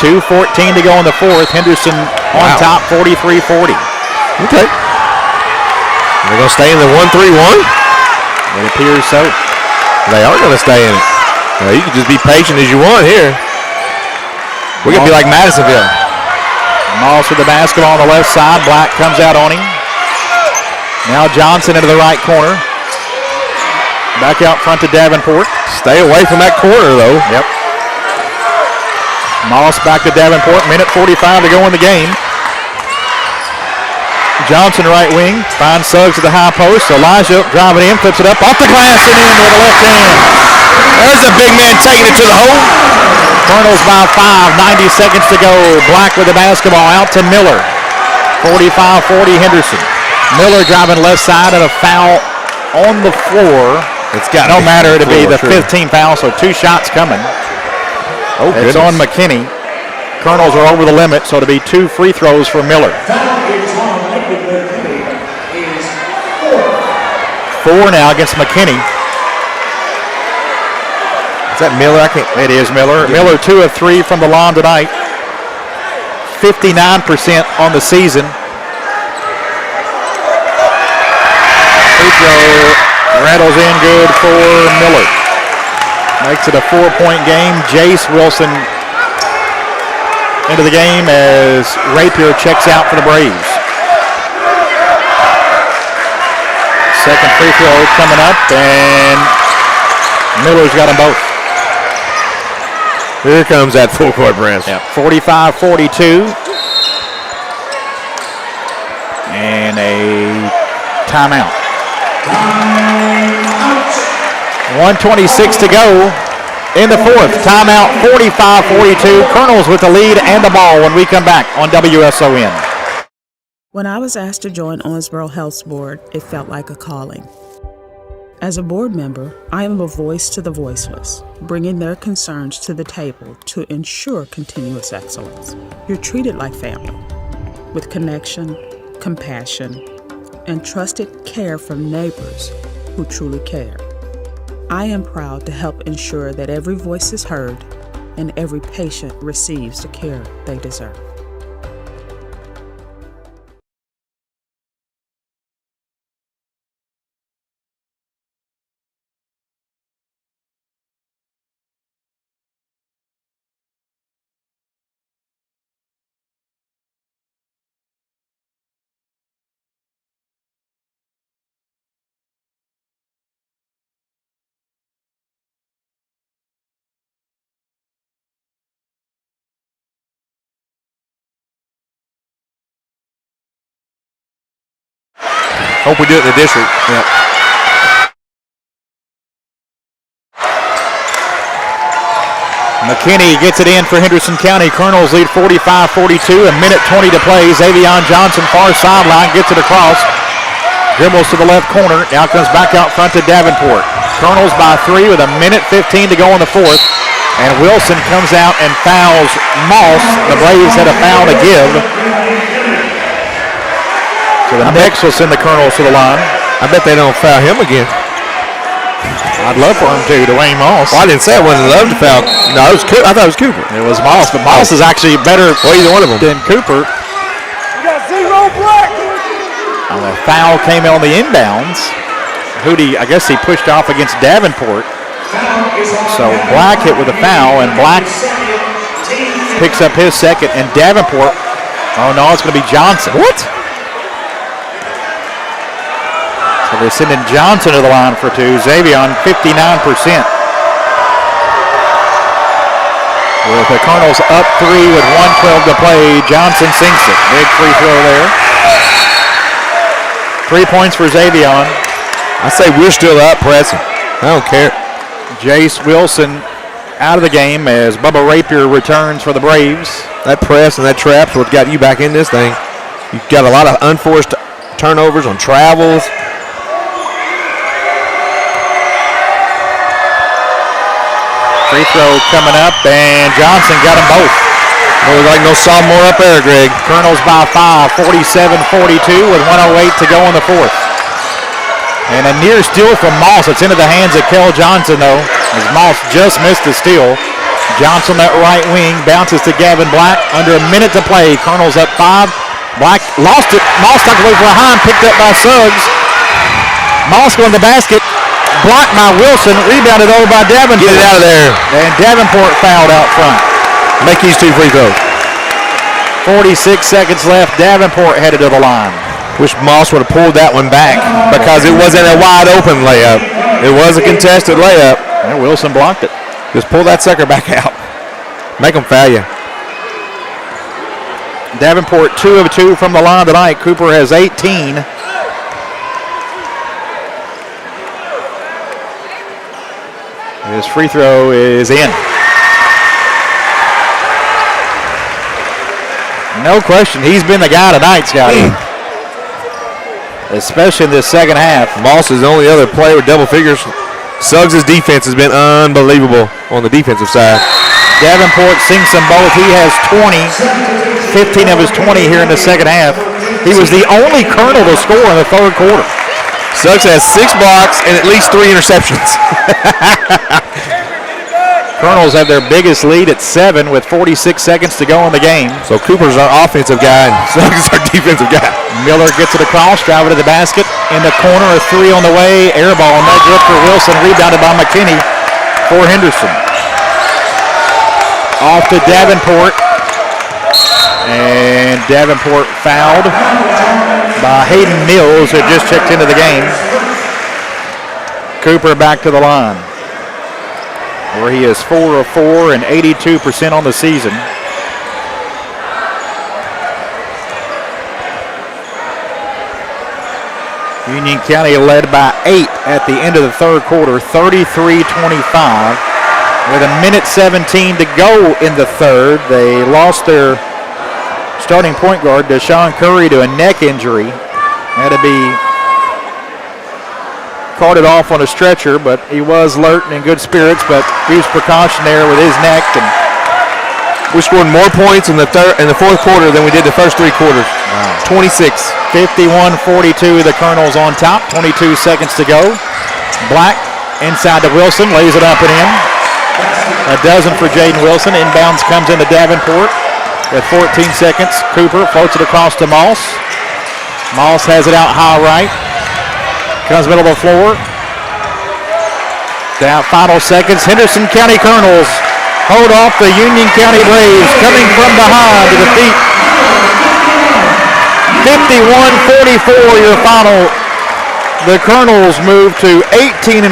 2:14 to go in the fourth. Henderson on top, 43-40. Okay. They're going to stay in the 1-3-1? It appears so. They are going to stay in it. You can just be patient as you want here. We're going to be like Madisonville. Moss with the basketball on the left side. Black comes out on him. Now Johnson into the right corner. Back out front to Davenport. Stay away from that corner, though. Yep. Moss back to Davenport. Minute 45 to go in the game. Johnson right wing. Finds Suggs at the high post. Elijah driving in. Flips it up off the glass and in with the left hand. There's a big man taking it to the hole. Colonels by 5. 90 seconds to go. Black with the basketball out to Miller. 45-40 Henderson. Miller driving left side and a foul on the floor. It's got no matter to be the 15th foul, so 2 shots coming. Oh, it's on McKinney. Colonels are over the limit, so to be 2 free throws for Miller. 4 now against McKinney. Is that Miller? I can't. It is Miller. Miller 2 of 3 from the line tonight. 59% on the season. Free throw rattles in good for Miller. Makes it a 4-point game. Jace Wilson into the game as Rapier checks out for the Braves. Second free throw coming up, and Miller's got them both. Here comes that full court press. Yeah, 45-42. And a timeout. 1:26 to go. in the fourth. Timeout, 45-42. Colonels with the lead and the ball when we come back on WSON. When I was asked to join Owensboro Health's board, it felt like a calling. As a board member, I am a voice to the voiceless, bringing their concerns to the table to ensure continuous excellence. You're treated like family, with connection, compassion, and trusted care from neighbors who truly care. I am proud to help ensure that every voice is heard and every patient receives the care they deserve. Hope we do it in the district. Yeah. McKinney gets it in for Henderson County. Colonels lead 45-42. A minute 20 to play. Xavion Johnson, far sideline, gets it across. Dribbles to the left corner. Now comes back out front to Davenport. Colonels by 3 with a minute 15 to go in the fourth. And Wilson comes out and fouls Moss. The Braves had a foul to give. So the next will send the Colonels to the line. I bet they don't foul him again. I'd love for him to, Dwayne Moss. Well, I didn't say I wouldn't love to foul. No, I thought it was Cooper. It was Moss, but Moss is actually better either one of them than Cooper. You got 0 black. The foul came on the inbounds. Hootie, I guess he pushed off against Davenport. So Black hit with a foul, and Black picks up his second, and Davenport, oh no, it's going to be Johnson. What? So they're sending Johnson to the line for 2. Xavion, 59%. With the Colonels up 3 with 1:12 to play, Johnson sinks it. Big free throw there. 3 points for Xavion. I say we're still up pressing. I don't care. Jace Wilson out of the game as Bubba Rapier returns for the Braves. That press and that trap's what got you back in this thing. You've got a lot of unforced turnovers on travels. Free throw coming up, and Johnson got them both. Well, like no sophomore up there, Greg. Colonels by 5, 47-42 with 1:08 to go in the fourth. And a near steal from Moss. It's into the hands of Kel Johnson, though, as Moss just missed the steal. Johnson, that right wing, bounces to Gavin Black. Under a minute to play. Colonels up 5. Black lost it. Moss tucked away for a high, picked up by Suggs. Moss going to the basket. Blocked by Wilson, rebounded over by Davenport. Get it out of there. And Davenport fouled out front. Make these 2 free throws. 46 seconds left. Davenport headed to the line. Wish Moss would have pulled that one back because it wasn't a wide open layup. It was a contested layup. And Wilson blocked it. Just pull that sucker back out. Make them foul you. Davenport 2 of 2 from the line tonight. Cooper has 18. His free throw is in. No question, he's been the guy tonight, Scotty. Especially in this second half. Moss is the only other player with double figures. Suggs' defense has been unbelievable on the defensive side. Davenport sinks them both. He has 20, 15 of his 20 here in the second half. He was the only Colonel to score in the third quarter. Suggs has 6 blocks and at least 3 interceptions. Colonels have their biggest lead at 7 with 46 seconds to go in the game. So Cooper's our offensive guy and Suggs is our defensive guy. Miller gets it across, driving to the basket. In the corner, a 3 on the way. Air ball, no good for Wilson. Rebounded by McKinney for Henderson. Off to Davenport. And Davenport fouled by Hayden Mills, who just checked into the game. Cooper back to the line, where he is 4 of 4 and 82% on the season. Union County led by 8 at the end of the third quarter, 33-25. With a minute 17 to go in the third, they lost their starting point guard, Deshaun Curry, to a neck injury. Had to be carted off on a stretcher, but he was alert and in good spirits, but used precaution there with his neck. And we scored more points in the fourth quarter than we did the first 3 quarters. Wow. 26. 51-42, the Colonels on top. 22 seconds to go. Black inside to Wilson, lays it up and in. A dozen for Jaden Wilson. Inbounds comes into Davenport with 14 seconds. Cooper floats it across to Moss. Moss has it out high right. Comes middle of the floor. Down final seconds. Henderson County Colonels hold off the Union County Braves coming from behind to defeat 51-44 your final. The Colonels move to 18-5,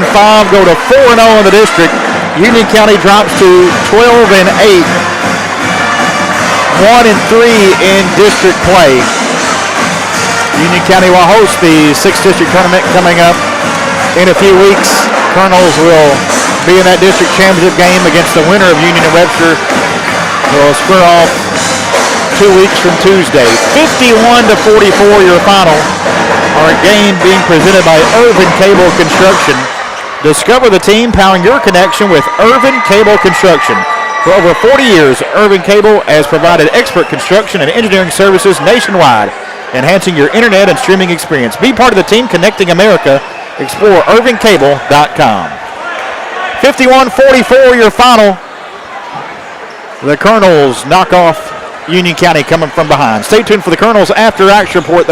go to 4-0 in the district. Union County drops to 12-8, 1-3 in district play. Union County will host the 6th district tournament coming up in a few weeks. Colonels will be in that district championship game against the winner of Union and Webster. Will square off 2 weeks from Tuesday. 51-44 your final. Our game being presented by Irvin Cable Construction. Discover the team powering your connection with Irvin Cable Construction. For over 40 years, Irvin Cable has provided expert construction and engineering services nationwide, enhancing your internet and streaming experience. Be part of the team connecting America. Explore irvincable.com. 51-44 your final. The Colonels knock off Union County coming from behind. Stay tuned for the Colonels After Action Report.